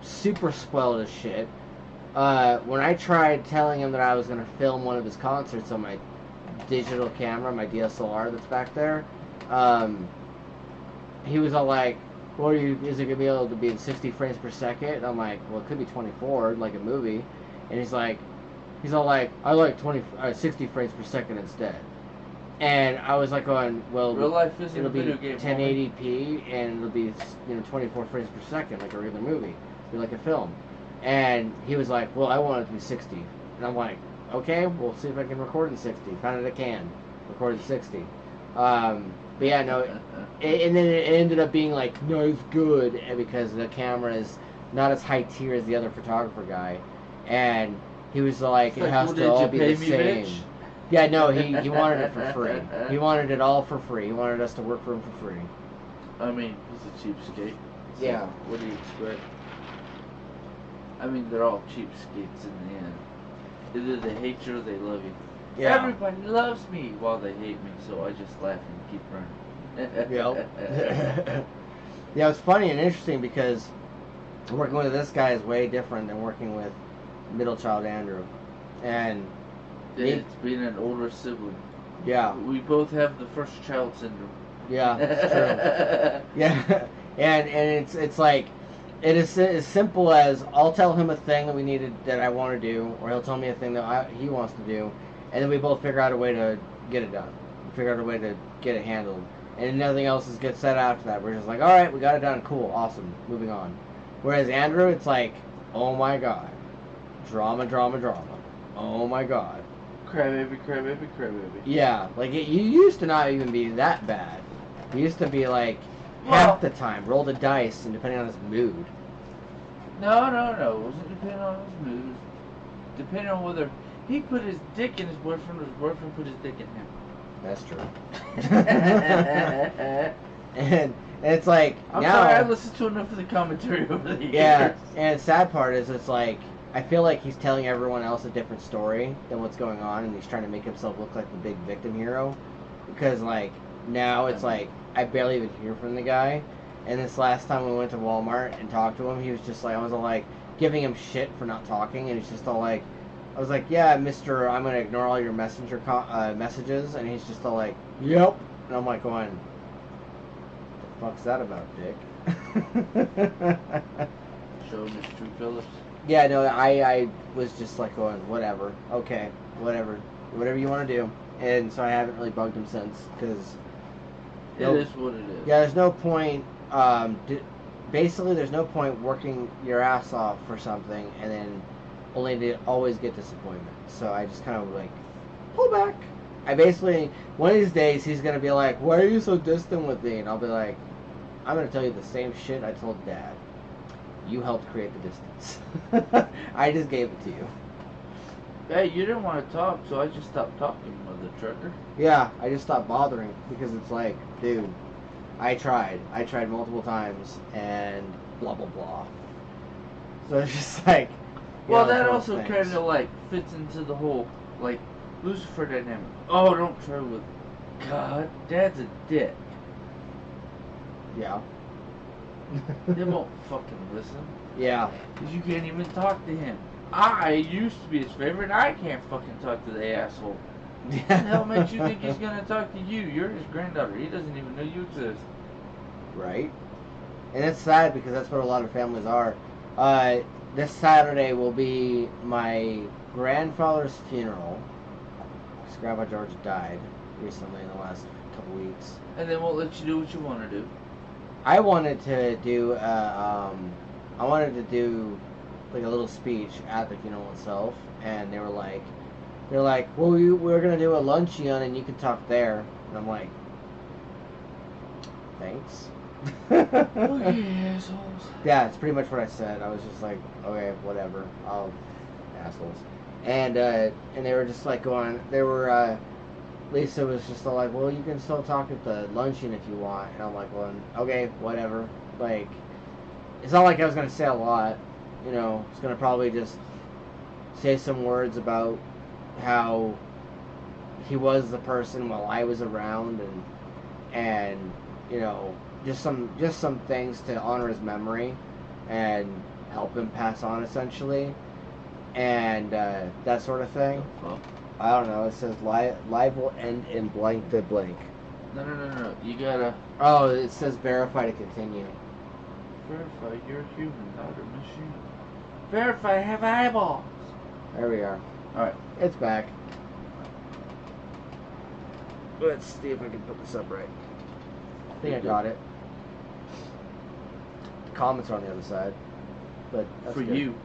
super spoiled as shit. When I tried telling him that I was gonna film one of his concerts on my digital camera, my DSLR that's back there, he was all like, "Well, is it gonna be able to be in 60 frames per second?" And I'm like, "Well, it could be 24, like a movie." And he's all like, "I like 60 frames per second instead." And I was like, "Going, well, Real life isn't it'll a be video game. 1080p and it'll be 24 frames per second like a regular movie, be like a film." And he was like, "Well, I want it to be 60." And I'm like, "Okay, we'll see if I can record in 60." Found it I can record in 60. But yeah, no, and then it ended up being like not as good because the camera is not as high tier as the other photographer guy, and he was like, "It has to all be the same." Bitch? Yeah, no, he wanted it for free. He wanted it all for free. He wanted us to work for him for free. I mean, he's a cheapskate. So Yeah. What do you expect? I mean, they're all cheapskates in the end. Either they hate you or they love you. Yeah. Everybody loves me while they hate me, so I just laugh and keep running. Yep. Yeah, it's funny and interesting because working with this guy is way different than working with middle child Andrew. And It's being an older sibling. yeah, We both have the first child syndrome. yeah, it's true. Yeah, and it's like it is as simple as I'll tell him a thing that I want to do, or he'll tell me a thing that he wants to do, and then we both figure out a way to get it done. We figure out a way to get it handled, and nothing else gets said after that. We're just like, all right, we got it done, cool, awesome, moving on. Whereas Andrew, it's like, oh my god, drama, drama, drama. Oh my god. Crybaby, crybaby, crybaby. Yeah, like you used to not even be that bad. You used to be like Well, half the time roll the dice and depending on his mood. No. It wasn't depending on his mood. It was depending on whether he put his dick in his boyfriend or his boyfriend put his dick in him. That's true. and it's like I'm now. sorry, I listened to enough of the commentary over the years. Yeah, and the sad part is it's like I feel like he's telling everyone else a different story than what's going on, and he's trying to make himself look like the big victim hero. Because like now it's like I barely even hear from the guy. And this last time we went to Walmart and talked to him, he was just like, I was all like giving him shit for not talking, and he's just all like, I was like, yeah, Mister, I'm gonna ignore all your messages, and he's just all like, yep, and I'm like going, the fuck's that about, Dick? Show him his true colors. Yeah, no, I was just like going, whatever, okay, whatever you want to do, and so I haven't really bugged him since, because It is what it is. yeah, there's no point. Basically, there's no point working your ass off for something and then only to always get disappointment. So I just kind of like pull back. I basically one of these days he's gonna be like, "Why are you so distant with me?" And I'll be like, "I'm gonna tell you the same shit I told Dad. You helped create the distance. I just gave it to you." Hey, you didn't want to talk, so I just stopped talking, mother trucker. Yeah, I just stopped bothering because it's like, dude, I tried multiple times and blah blah blah. So it's just like, Well, that also kind of like fits into the whole like Lucifer dynamic. Oh, don't try with God. Dad's a dick. Yeah. They won't fucking listen. Yeah. Because you can't even talk to him. I used to be his favorite, and I can't fucking talk to the asshole. What the hell makes you think he's gonna talk to you? You're his granddaughter. He doesn't even know you exist. Right? And it's sad because that's what a lot of families are. This Saturday will be my grandfather's funeral. Because Grandpa George died recently in the last couple weeks. And they won't let you do what you want to do. I wanted to do like a little speech at the funeral itself, and they're like, well, we're gonna do a luncheon and you can talk there, and I'm like, thanks. Okay, assholes. Yeah, it's pretty much what I said. I was just like, okay, whatever, assholes, and they were just like going, Lisa was just all like, well, you can still talk at the luncheon if you want. And I'm like, well, okay, whatever. Like, it's not like I was going to say a lot. You know, I was going to probably just say some words about how he was the person while I was around, and you know, just some things to honor his memory and help him pass on, essentially, and that sort of thing. I don't know. It says live will end in blank to blank. No. You gotta. Oh, it says verify to continue. Verify you're human, not a machine. Verify have eyeballs. There we are. Alright. It's back. Let's see if I can put this up right. I think I got it. The comments are on the other side. But that's for good. you.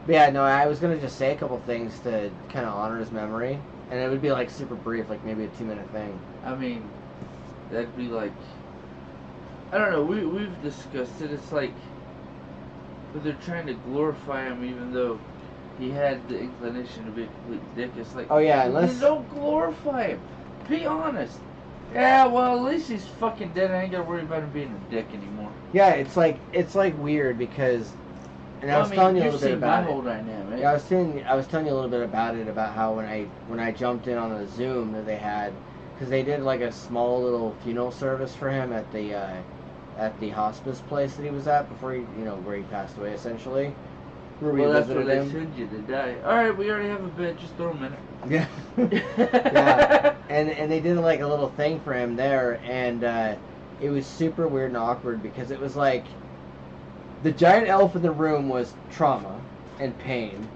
But yeah, no, I was gonna just say a couple things to kind of honor his memory, and it would be like super brief, like maybe a 2-minute thing. I mean, that'd be like, I don't know. We've discussed it. It's like, but they're trying to glorify him, even though he had the inclination to be a complete dick. It's like, oh yeah, unless you don't glorify him. Be honest. Yeah, well, at least he's fucking dead. I ain't gotta worry about him being a dick anymore. Yeah, it's like weird because. And I was telling you a little bit about my whole dynamic. Yeah, I was telling you a little bit about it, about how when I jumped in on the Zoom that they had, because they did like a small little funeral service for him at the hospice place that he was at before he, where he passed away, essentially. Well, that's where they send you to die. All right, we already have a bed. Just throw him in it. Yeah. Yeah. And they did like a little thing for him there, and it was super weird and awkward because it was like. The giant elf in the room was trauma and pain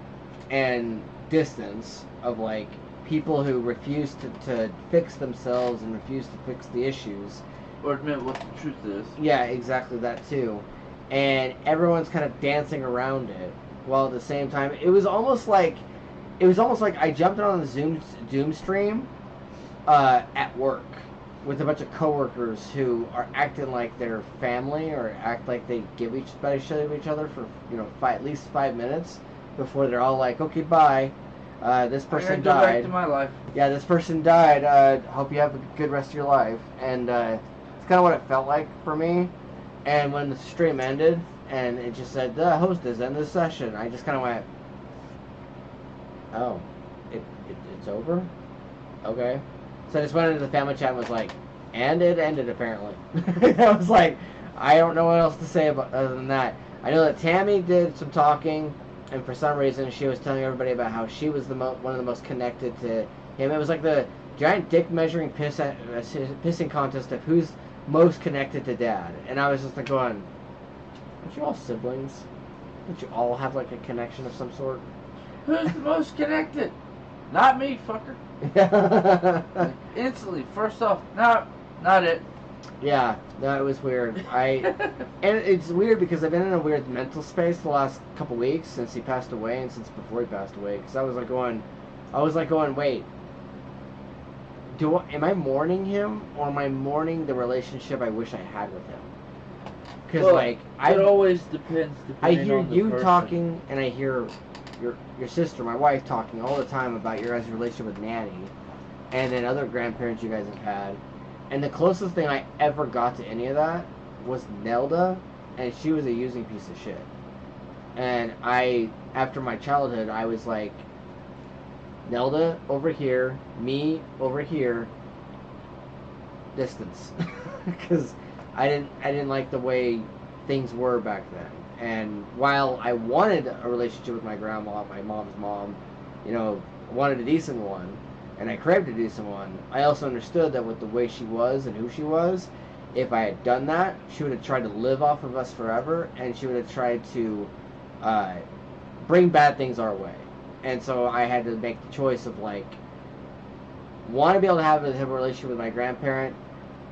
and distance of like people who refuse to fix themselves and refuse to fix the issues. Or admit what the truth is. Yeah, exactly that too. And everyone's kind of dancing around it while at the same time it was almost like I jumped on the Zoom stream at work with a bunch of coworkers who are acting like they're family or act like they give each other for at least 5 minutes before they're all like, okay, bye. This person died. Go back to my life. Yeah, this person died. Hope you have a good rest of your life. And it's kind of what it felt like for me. And when the stream ended and it just said the host has ended the session, I just kind of went, oh, it's over. Okay. So I just went into the family chat and was like, and it ended apparently. I was like, I don't know what else to say other than that. I know that Tammy did some talking, and for some reason she was telling everybody about how she was one of the most connected to him. It was like the giant dick measuring pissing contest of who's most connected to Dad. And I was just like going, aren't you all siblings? Don't you all have like a connection of some sort? Who's the most connected? Not me, fucker. Like, instantly, first off, no, not it. Yeah, no, it was weird. And it's weird because I've been in a weird mental space the last couple weeks since he passed away and since before he passed away. Because I was like going, wait, am I mourning him or am I mourning the relationship I wish I had with him? Because it always depends. I hear on the you person. talking, and I hear your sister, my wife, talking all the time about your guys' relationship with Nanny, and then other grandparents you guys have had. And the closest thing I ever got to any of that was Nelda, and she was a using piece of shit. And after my childhood, I was like, Nelda over here, me over here, distance, because I didn't like the way things were back then. And while I wanted a relationship with my grandma, my mom's mom, wanted a decent one, and I craved a decent one, I also understood that with the way she was and who she was, if I had done that, she would have tried to live off of us forever, and she would have tried to bring bad things our way. And so I had to make the choice of, like, want to be able to have a relationship with my grandparent,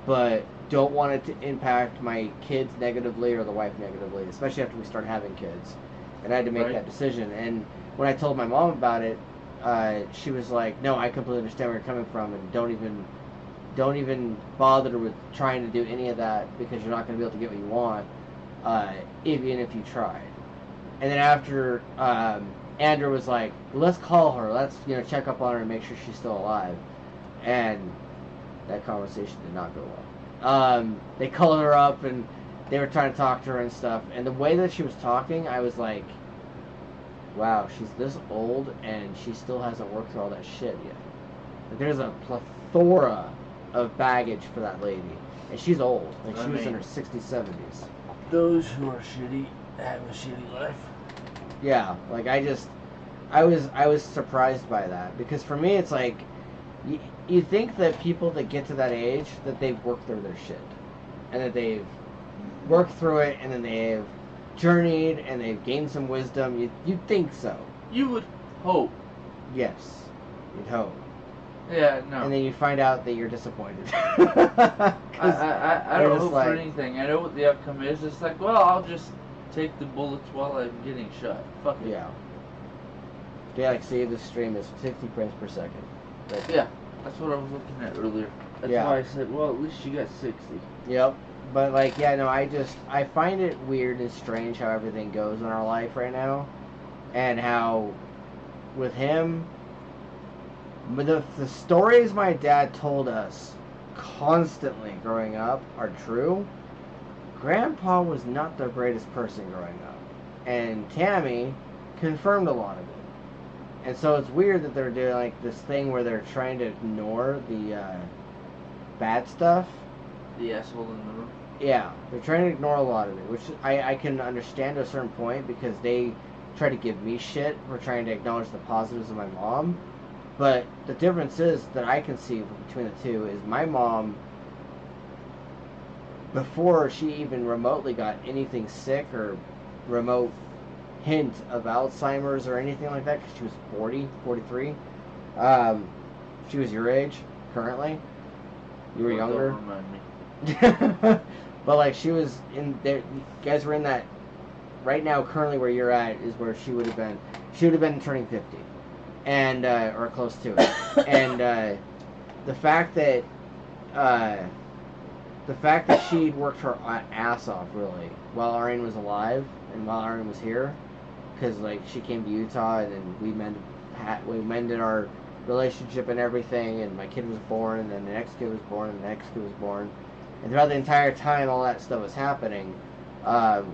but don't want it to impact my kids negatively or the wife negatively, especially after we start having kids. And I had to make that decision. And when I told my mom about it, she was like, "No, I completely understand where you're coming from, and don't even bother with trying to do any of that because you're not going to be able to get what you want, even if you tried." And then after Andrew was like, "Let's call her. Let's check up on her and make sure she's still alive." And that conversation did not go well. They called her up and they were trying to talk to her and stuff. And the way that she was talking, I was like, wow, she's this old and she still hasn't worked through all that shit yet. Like, there's a plethora of baggage for that lady. And she's old. Like, she was in her 60s, 70s. Those who are shitty have a shitty life. Yeah, like, I was surprised by that. Because for me, it's like, you think that people that get to that age, that they've worked through their shit. And that they've worked through it, and then they've journeyed, and they've gained some wisdom. You'd think so. You would hope. Yes, you'd hope. Yeah, no. And then you find out that you're disappointed. I don't hope for anything. I know what the outcome is. It's like, well, I'll just take the bullets while I'm getting shot. Fuck it. Yeah. Galaxy, the stream is 50 frames per second. Right. Yeah, that's what I was looking at earlier. That's why I said, well, at least you got 60. Yep. But, like, yeah, no, I find it weird and strange how everything goes in our life right now. And how, with him, the stories my dad told us constantly growing up are true. Grandpa was not the greatest person growing up. And Tammy confirmed a lot of it. And so it's weird that they're doing, like, this thing where they're trying to ignore the bad stuff. The asshole in the room. Yeah, they're trying to ignore a lot of it, which I can understand to a certain point because they try to give me shit for trying to acknowledge the positives of my mom. But the difference is that I can see between the two is my mom, before she even remotely got anything sick or remote hint of Alzheimer's or anything like that, because she was 40, 43. She was your age, currently. You were younger. Don't remind me. But, like, she was in there. You guys were in that right now. Currently, where you're at is where she would have been. She would have been turning 50, and or close to it. And the fact that she'd worked her ass off really while Ariane was alive and while Ariane was here, because, like, she came to Utah and then we mended our relationship and everything, and my kid was born, and then the next kid was born, and the next kid was born. And throughout the entire time all that stuff was happening,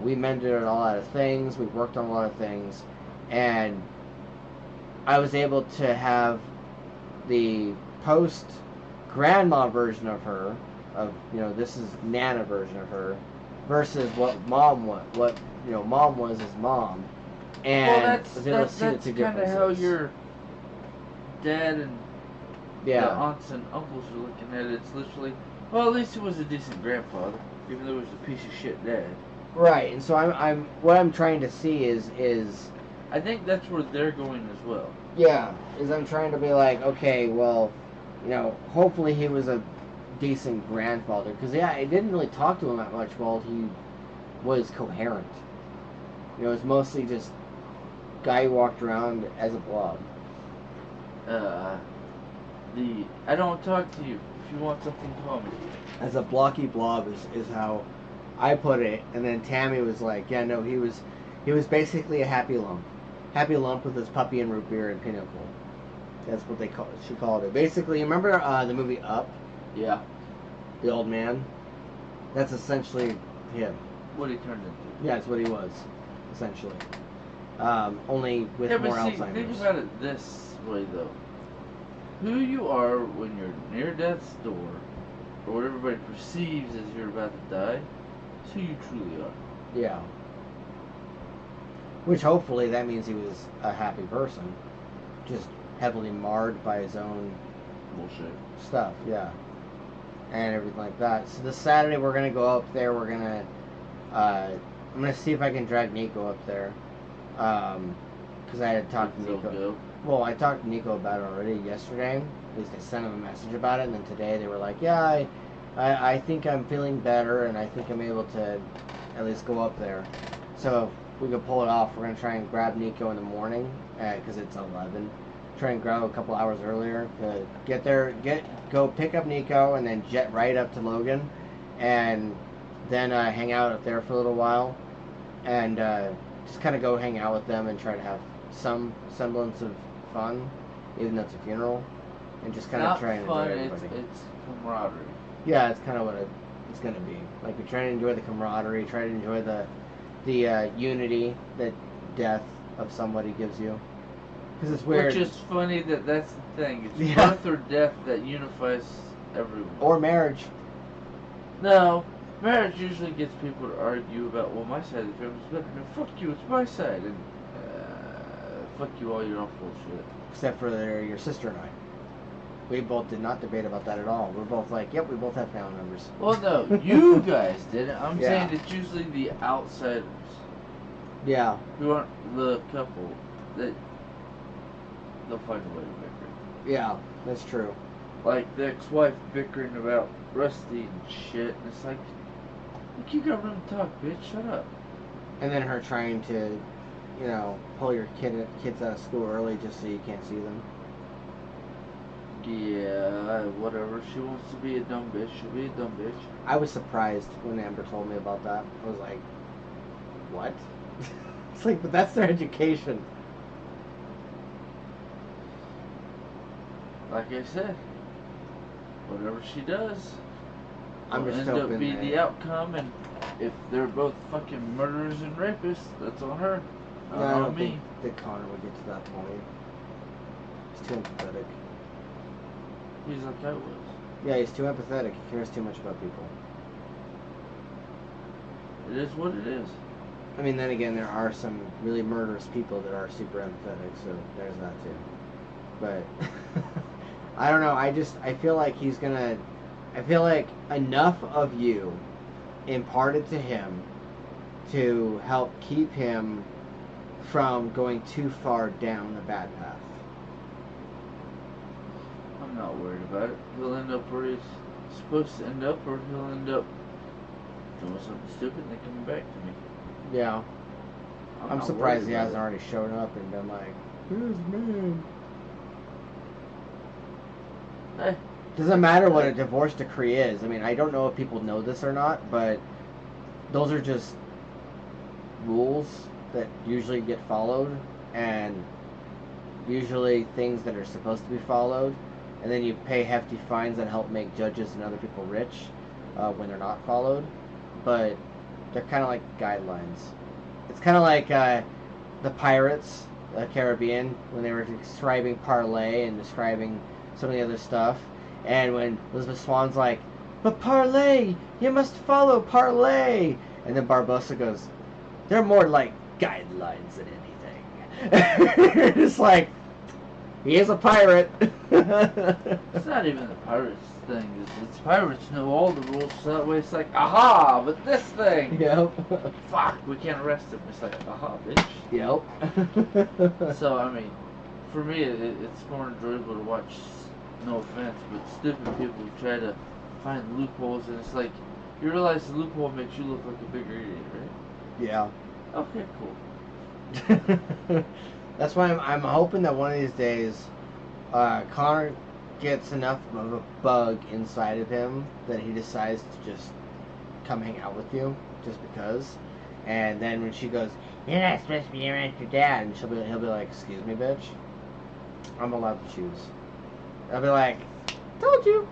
we mended a lot of things, we worked on a lot of things, and I was able to have the post-grandma version of her, of, this is Nana version of her, versus what mom was, mom was as mom. And that's kind of how your dad and the aunts and uncles are looking at it. It's literally, well, at least he was a decent grandfather, even though he was a piece of shit dad. Right, and so what I'm trying to see is I think that's where they're going as well. Yeah, is I'm trying to be like, okay, well, hopefully he was a decent grandfather, because I didn't really talk to him that much while he was coherent. It was mostly just guy who walked around as a blob. I don't talk to you. If you want something, call me. As a blocky blob is how I put it. And then Tammy was like, yeah, no, he was basically a happy lump with his puppy and root beer and pinochle. That's what she called it. Basically, remember the movie Up? Yeah. The old man? That's essentially him. What he turned into. Yeah, that's what he was, essentially. Only with more Alzheimer's. Think about it this way, though. Who you are when you're near death's door, or what everybody perceives as you're about to die, is who you truly are. Yeah. Which hopefully that means he was a happy person. Just heavily marred by his own Bullshit. stuff, yeah, and everything like that. So this Saturday we're gonna go up there. We're gonna, I'm gonna see if I can drag Nico up there, because I had talked to Nico. Go. Well, I talked to Nico about it already yesterday. At least I sent him a message about it, and then today they were like, yeah, I think I'm feeling better, and I think I'm able to at least go up there. So if we could pull it off, we're gonna try and grab Nico in the morning, because it's 11. Try and grab a couple hours earlier to get there, go pick up Nico, and then jet right up to Logan, and then hang out up there for a little while, and just kind of go hang out with them and try to have some semblance of fun, even though it's a funeral, and just kind of try and enjoy everybody. It's camaraderie. Yeah, it's kind of what it's going to be. Like, we try to enjoy the camaraderie, try to enjoy the unity that death of somebody gives you. Because it's weird. Which is funny that's the thing. It's Yeah. birth or death that unifies everyone. Or marriage. No, marriage usually gets people to argue about, well, my side of the family's better. No, fuck you, it's my side. And fuck you all, you're all full of shit. Except for your sister and I. We both did not debate about that at all. We're both like, yep, we both have family members. Well, no, you guys didn't. I'm Yeah. saying it's usually the outsiders Yeah. who aren't the couple that they'll find a way to bicker. Yeah, that's true. Like the ex-wife bickering about Rusty and shit, and it's like, look, you got room to talk, bitch. Shut up. And then her trying to, pull your kids out of school early just so you can't see them. Yeah, whatever. She wants to be a dumb bitch. She'll be a dumb bitch. I was surprised when Amber told me about that. I was like, what? It's like, but that's their education. Like I said, whatever she does, I'm will just end up hoping be that- the outcome. And if they're both fucking murderers and rapists, that's on her, not I on don't me. think that Connor would get to that point. He's too empathetic. He's like I was. Yeah, he's too empathetic. He cares too much about people. It is what it is. I mean, then again, there are some really murderous people that are super empathetic, so there's that too. But I don't know. I feel like he's gonna. I feel like enough of you imparted to him to help keep him from going too far down the bad path. I'm not worried about it. He'll end up where he's supposed to end up, or he'll end up doing something stupid and then coming back to me. Yeah. I'm not surprised worried he about hasn't it. already shown up and been like, "Who's man?" Hey, Doesn't matter what a divorce decree is. I mean, I don't know if people know this or not, but those are just rules that usually get followed, and usually things that are supposed to be followed, and then you pay hefty fines that help make judges and other people rich when they're not followed. But they're kind of like guidelines. It's kind of like the Pirates, the Caribbean, when they were describing parlay and describing some of the other stuff. And when Elizabeth Swan's like, "But parlay, you must follow parlay," and then Barbossa goes, "They're more like guidelines than anything." It's like, he is a pirate. it's not even the pirates thing. It's pirates know all the rules, so that way it's like, aha, but this thing. Yep. Fuck, we can't arrest him. It's like, aha, bitch. Yep. So, I mean, for me, it's more enjoyable to watch, no offense, but stupid people try to find loopholes, and it's like, you realize the loophole makes you look like a bigger idiot, right? Yeah. Okay, cool. That's why I'm hoping that one of these days, Connor gets enough of a bug inside of him that he decides to just come hang out with you, just because. And then when she goes, "You're not supposed to be around your dad," and he'll be like, "Excuse me, bitch. I'm allowed to choose." I'll be like, "Told you."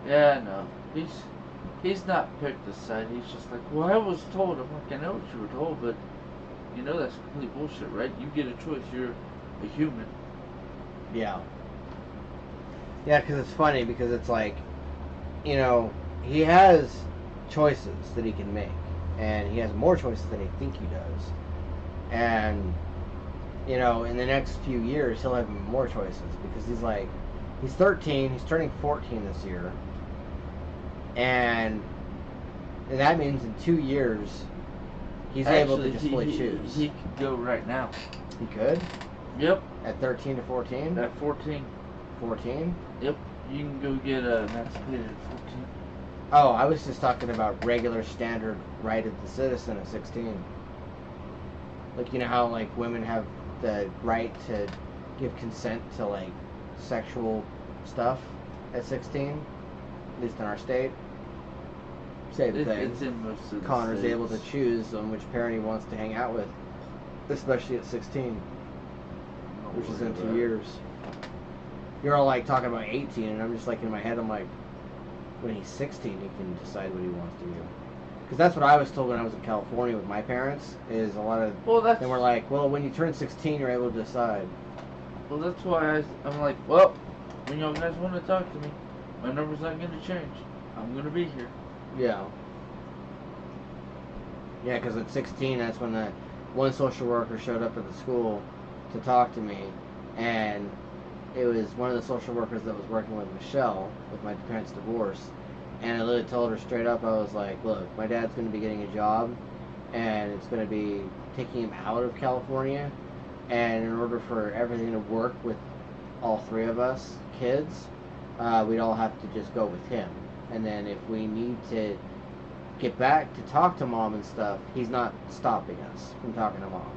Yeah, no. He's not picked a side. He's just like, well, I was told. I'm like, I know what you were told, but you know that's complete bullshit, right? You get a choice. You're a human. Yeah. Yeah, because it's funny, because it's like, he has choices that he can make, and he has more choices than he think he does. And you know, in the next few years, he'll have even more choices because he's 13, he's turning 14 this year, and that means in 2 years, he's able to just fully choose. He could go right now. He could? Yep. At 13 to 14? At 14. 14? Yep. You can go get emancipated at 14. Oh, I was just talking about regular standard right of the citizen at 16. Like, you know how, like, women have the right to give consent to, like, sexual stuff at 16? At least in our state. Same thing. It's in most of the Connor's states. able to choose on which parent he wants to hang out with. Especially at 16. Which is in 2 years. You're all, like, talking about 18, and I'm just, like, in my head, I'm like, when he's 16, he can decide what he wants to do. Because that's what I was told when I was in California with my parents, is a lot of them were like, well, when you turn 16, you're able to decide. Well, that's why I'm like, well, when y'all guys want to talk to me, my number's not going to change. I'm going to be here. Yeah. Yeah, because at 16, that's when the one social worker showed up at the school to talk to me, and it was one of the social workers that was working with Michelle, with my parents' divorce, and I literally told her straight up, I was like, look, my dad's going to be getting a job, and it's going to be taking him out of California, and in order for everything to work with all three of us kids, we'd all have to just go with him. And then if we need to get back to talk to mom and stuff, he's not stopping us from talking to mom.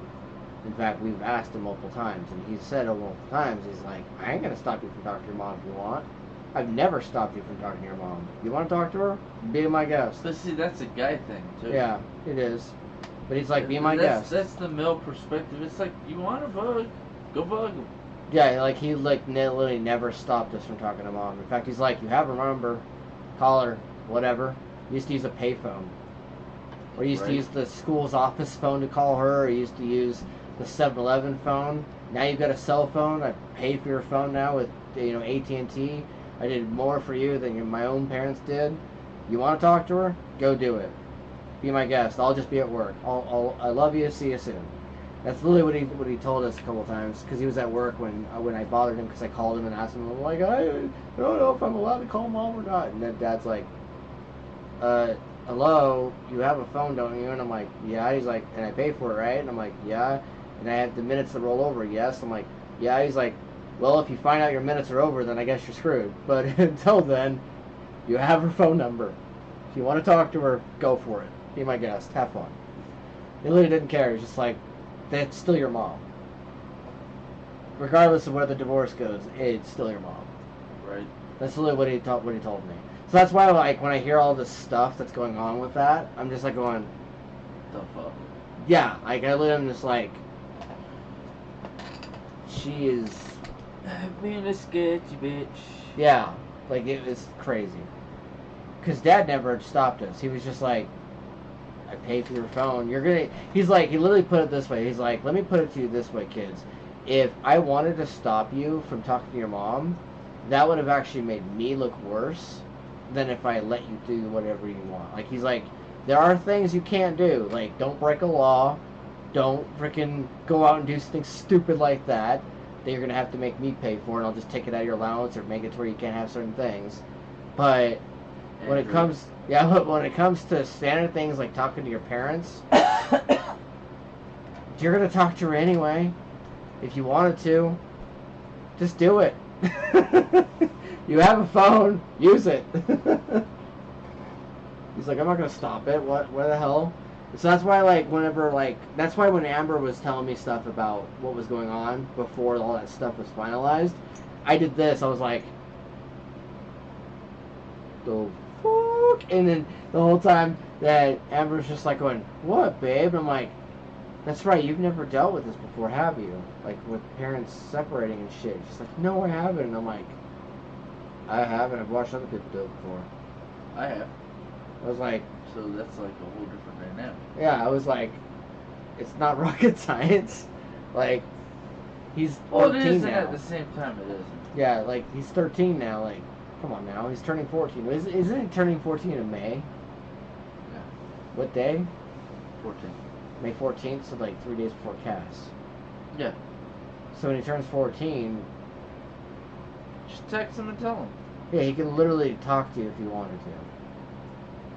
In fact, we've asked him multiple times, and he's said multiple times, he's like, I ain't going to stop you from talking to your mom if you want. I've never stopped you from talking to your mom. You want to talk to her? Be my guest. But see, that's a guy thing, too. Yeah, it is. But he's like, be my guest. That's the male perspective. It's like, you want to bug, go bug him. Yeah, like, he literally never stopped us from talking to mom. In fact, he's like, you have her number, call her, whatever. You used to use a payphone. Or you used to use the school's office phone to call her, or you used to use the 7-Eleven phone. Now you've got a cell phone. I pay for your phone now with, you know, AT&T. I did more for you than my own parents did. You want to talk to her? Go do it. Be my guest. I'll just be at work. I love you. See you soon. That's literally what he told us a couple times, because he was at work when I bothered him because I called him and asked him, I'm like, I don't know if I'm allowed to call mom or not. And then dad's like, hello, you have a phone, don't you? And I'm like, yeah. He's like, and I pay for it, right? And I'm like, yeah. And I have the minutes to roll over, yes. I'm like, yeah. He's like, well, if you find out your minutes are over, then I guess you're screwed. But until then, you have her phone number. If you want to talk to her, go for it. Be my guest. Have fun. He literally didn't care. He's just like, that's still your mom. Regardless of where the divorce goes, it's still your mom. Right. That's literally what he told me. So that's why, like, when I hear all this stuff that's going on with that, I'm just like going, the fuck? Yeah, like, I literally am just like, she is being a sketchy bitch. Yeah, like, it was crazy. Because Dad never stopped us. He was just like, I pay for your phone. You're gonna... He's like, he literally put it this way. He's like, let me put it to you this way, kids. If I wanted to stop you from talking to your mom, that would have actually made me look worse than if I let you do whatever you want. Like, he's like, there are things you can't do. Like, don't break a law. Don't freaking go out and do something stupid like that you're going to have to make me pay for, and I'll just take it out of your allowance or make it to where you can't have certain things. But when it comes to standard things like talking to your parents, you're going to talk to her anyway. If you wanted to, just do it. You have a phone, use it. He's like, I'm not going to stop it. What the hell? So that's why, like, that's why when Amber was telling me stuff about what was going on before all that stuff was finalized, I did this. I was like, the fuck? And then the whole time that Amber was just like going, what, babe? I'm like, that's right, you've never dealt with this before, have you? Like, with parents separating and shit. She's like, no, I haven't. And I'm like, I haven't. I've watched other people do it before. I have. I was like... So that's like a whole different dynamic. Yeah, I was like, it's not rocket science. Like, he's 13 well, it isn't now. at the same time, it isn't. Yeah, like, he's 13 now. Like, come on now. He's turning 14. Isn't he turning 14 in May? Yeah. What day? 14. May 14th, so like 3 days before Cass. Yeah. So when he turns 14, Just text him and tell him. yeah, he can literally talk to you if he wanted to.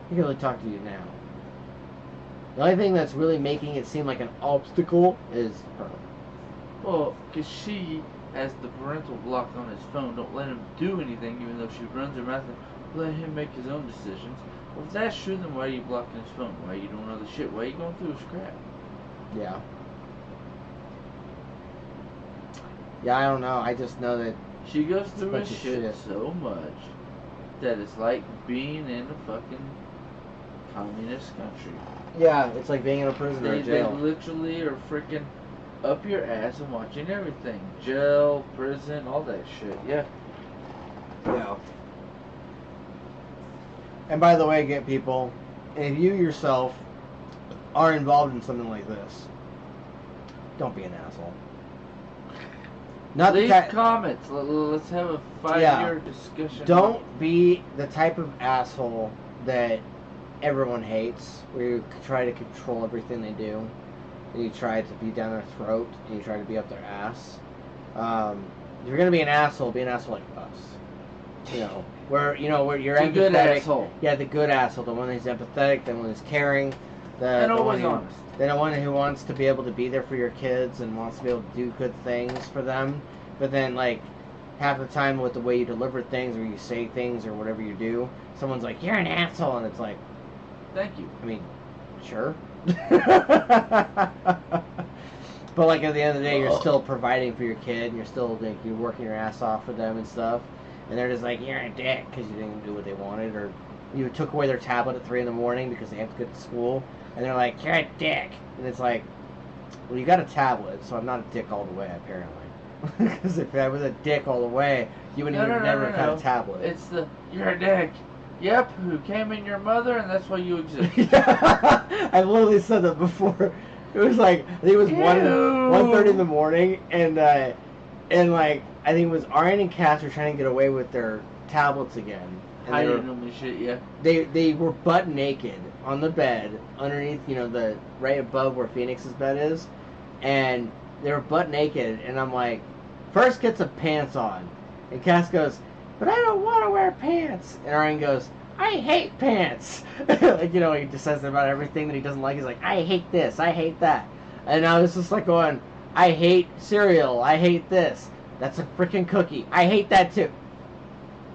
He can really talk to you now. The only thing that's really making it seem like an obstacle is her. Well, because she has the parental block on his phone. Don't let him do anything, even though she runs her mouth. Let him make his own decisions. Well, if that's true, then why are you blocking his phone? Why are you doing other shit? Why are you going through his crap? Yeah. Yeah, I don't know. I just know that She goes through bunch his of shit shit. so much that it's like being in a fucking communist country. yeah, it's like being in a prison or They a jail. literally are freaking up your ass and watching everything. Jail, prison, all that shit. Yeah. Yeah. And by the way, get people, if you yourself are involved in something like this, don't be an asshole. Not Leave the comments. Let's have a 5-year discussion. Don't be the type of asshole that everyone hates, where you try to control everything they do, and you try to be down their throat, and you try to be up their ass. If you're gonna be an asshole like us. Where you're The empathetic. good asshole. Yeah, the good asshole, the one who's empathetic, the one who's caring, And the always one honest. the one who wants to be able to be there for your kids and wants to be able to do good things for them. But then, like, half the time with the way you deliver things or you say things or whatever you do, someone's like, "You're an asshole," and it's like, Thank you. I mean, sure. But like at the end of the day, you're still providing for your kid, and you're still like you're working your ass off for them and stuff. And they're just like, "You're a dick" because you didn't do what they wanted, or you took away their tablet at 3 in the morning because they have to go to school, and they're like, "You're a dick," and it's like, well, you got a tablet, so I'm not a dick all the way apparently. Because if I was a dick all the way, you would never have had a tablet. It's you're a dick. Yep, who came in your mother, and that's why you exist. Yeah, I literally said that before. It was like I think it was 1:30 in the morning, and like I think it was Aryan and Cass were trying to get away with their tablets again. And Hiding them and shit, yeah. They were butt naked on the bed underneath, the right above where Phoenix's bed is, and they were butt naked. And I'm like, first get some pants on, and Cass goes, "But I don't want to wear pants." And Aryan goes, "I hate pants." Like, he just says about everything that he doesn't like. He's like, "I hate this, I hate that." And I was just like going, "I hate cereal, I hate this. That's a freaking cookie. I hate that too."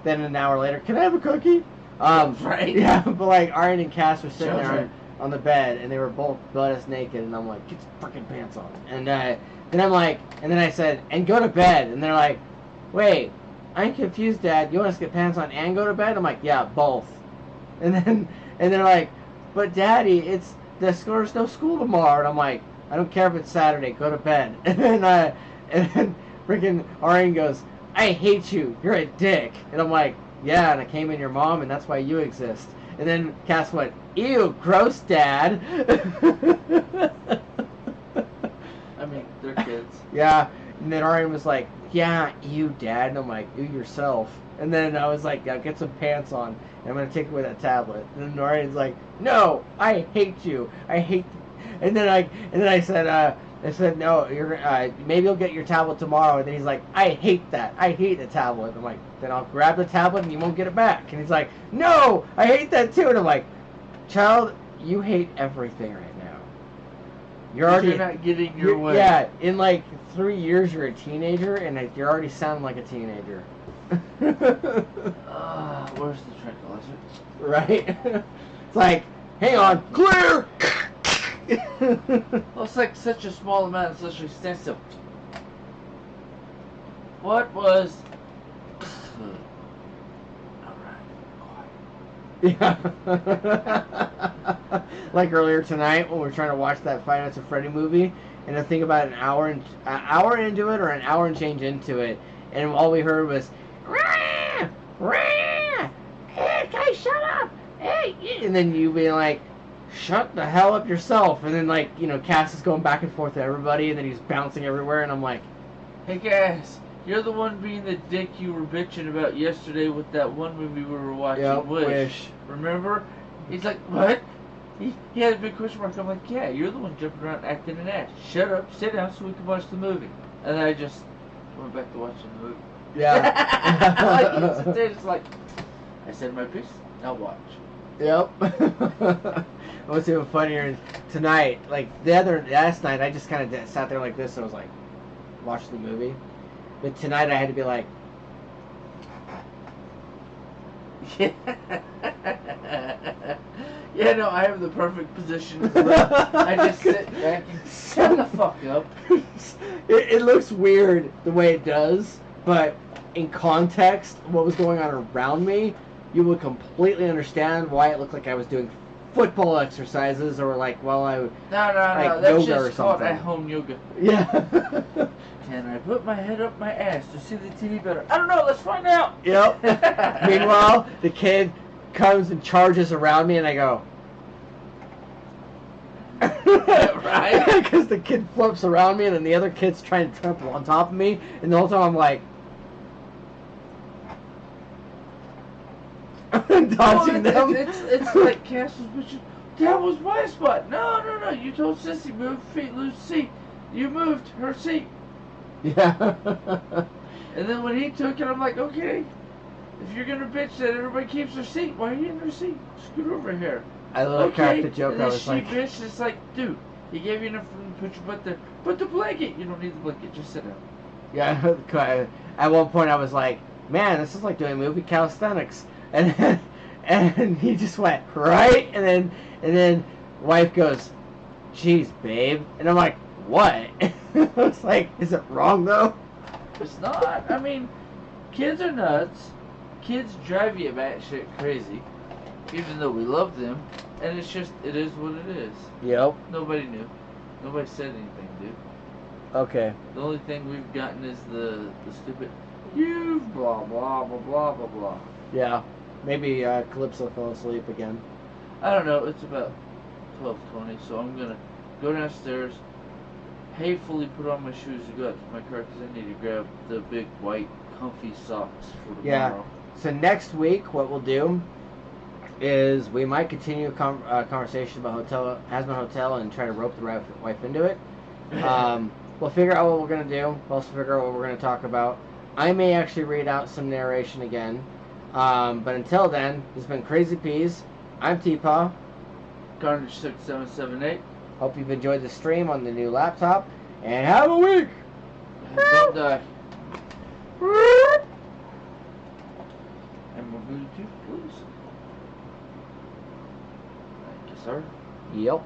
Then an hour later, "Can I have a cookie?" Right. Yeah, but like Aryan and Cass were sitting there on the bed, and they were both butt-ass naked, and I'm like, "Get some freaking pants on." And then I'm like, and then I said, "And go to bed." And they're like, "Wait, I'm confused, Dad. You want us to get pants on and go to bed?" I'm like, "Yeah, both." And they're like, "But Daddy, there's no school tomorrow." And I'm like, "I don't care if it's Saturday. Go to bed." And then freaking Aryan goes, "I hate you. You're a dick." And I'm like, "Yeah, and I came in your mom, and that's why you exist." And then Cass went, "Ew, gross, Dad." I mean, they're kids. Yeah. And then Aryan was like, "Yeah, you, Dad." And I'm like, "You yourself." And then I was like, "Yeah, get some pants on. And I'm going to take away that tablet." And then Aryan's like, "No, I hate you. I hate..." And then I said, "No, maybe you'll get your tablet tomorrow." And then he's like, "I hate that. I hate the tablet." I'm like, "Then I'll grab the tablet and you won't get it back." And he's like, "No, I hate that too." And I'm like, "Child, you hate everything right now. You're not getting your way." Yeah, in like 3 years you're a teenager, and you're already sounding like a teenager." Where's the tranquilizer? Right? It's like, hang on, clear! Well, it's like such a small amount of such a extensive. What was... Yeah. Like earlier tonight when we were trying to watch that Five Nights at Freddy movie, and I think about an hour into it or an hour and change into it, and all we heard was, "Rah! Rah! Hey, guys, shut up! Hey!" And then you being like, "Shut the hell up yourself!" And then like, Cass is going back and forth to everybody, and then he's bouncing everywhere, and I'm like, Hey guys, you're the one being the dick you were bitching about yesterday with that one movie we were watching, "Yep, Wish. Wish." Remember? He's like, "What?" He had a big question mark. I'm like, "Yeah, you're the one jumping around acting an ass. Shut up, sit down so we can watch the movie." And then I just went back to watching the movie. Yeah. Like, it's just like, I said my piece, now watch. Yep. What's even funnier tonight, like last night, I just kind of sat there like this and was like, watch the movie. But tonight I had to be like, Yeah. Yeah, no, I have the perfect position. I just sit back and shut the fuck up. it looks weird the way it does, but in context, what was going on around me, you would completely understand why it looked like I was doing football exercises or like while I No, like that's yoga just or called something. at-home yoga. Yeah. Can I put my head up my ass to see the TV better? I don't know, let's find out! Yep. Meanwhile, the kid comes and charges around me and I go... Right? Because the kid flips around me and then the other kid's trying to trample on top of me and the whole time I'm like... dodging them. It's like Castle's bitch. That was my spot. No. You told Sissy move feet, lose seat. You moved her seat. Yeah. And then when he took it, I'm like, okay, if you're gonna bitch that everybody keeps their seat, why are you in their seat? Scoot over here. I literally cracked the joke. And I then was she like, bitched. It's like, dude, he gave you enough room to put your butt there. Put the blanket. You don't need the blanket. Just sit down. yeah. At one point I was like, man, this is like doing movie calisthenics. And he just went right, and then wife goes, "Jeez, babe," and I'm like, "What?" I was like, "Is it wrong though?" It's not. I mean, kids are nuts. Kids drive you batshit crazy, even though we love them. And it's just, it is what it is. Yep. Nobody knew. Nobody said anything, dude. Okay. The only thing we've gotten is the stupid, you've blah blah blah blah blah blah. Yeah. Maybe Calypso fell asleep again. I don't know. It's about 12:20, so I'm gonna go downstairs, hatefully put on my shoes to go out to my car because I need to grab the big white comfy socks for tomorrow. Yeah. So next week, what we'll do is we might continue a conversation about HazbinHotel and try to rope the wife into it. We'll figure out what we're going to do. We'll also figure out what we're going to talk about. I may actually read out some narration again. But until then, this has been Crazy Peas. I'm TPAW. Karnage 6778. Hope you've enjoyed the stream on the new laptop. And have a week! Don't die. And my Bluetooth, please. Thank you, sir. Yep.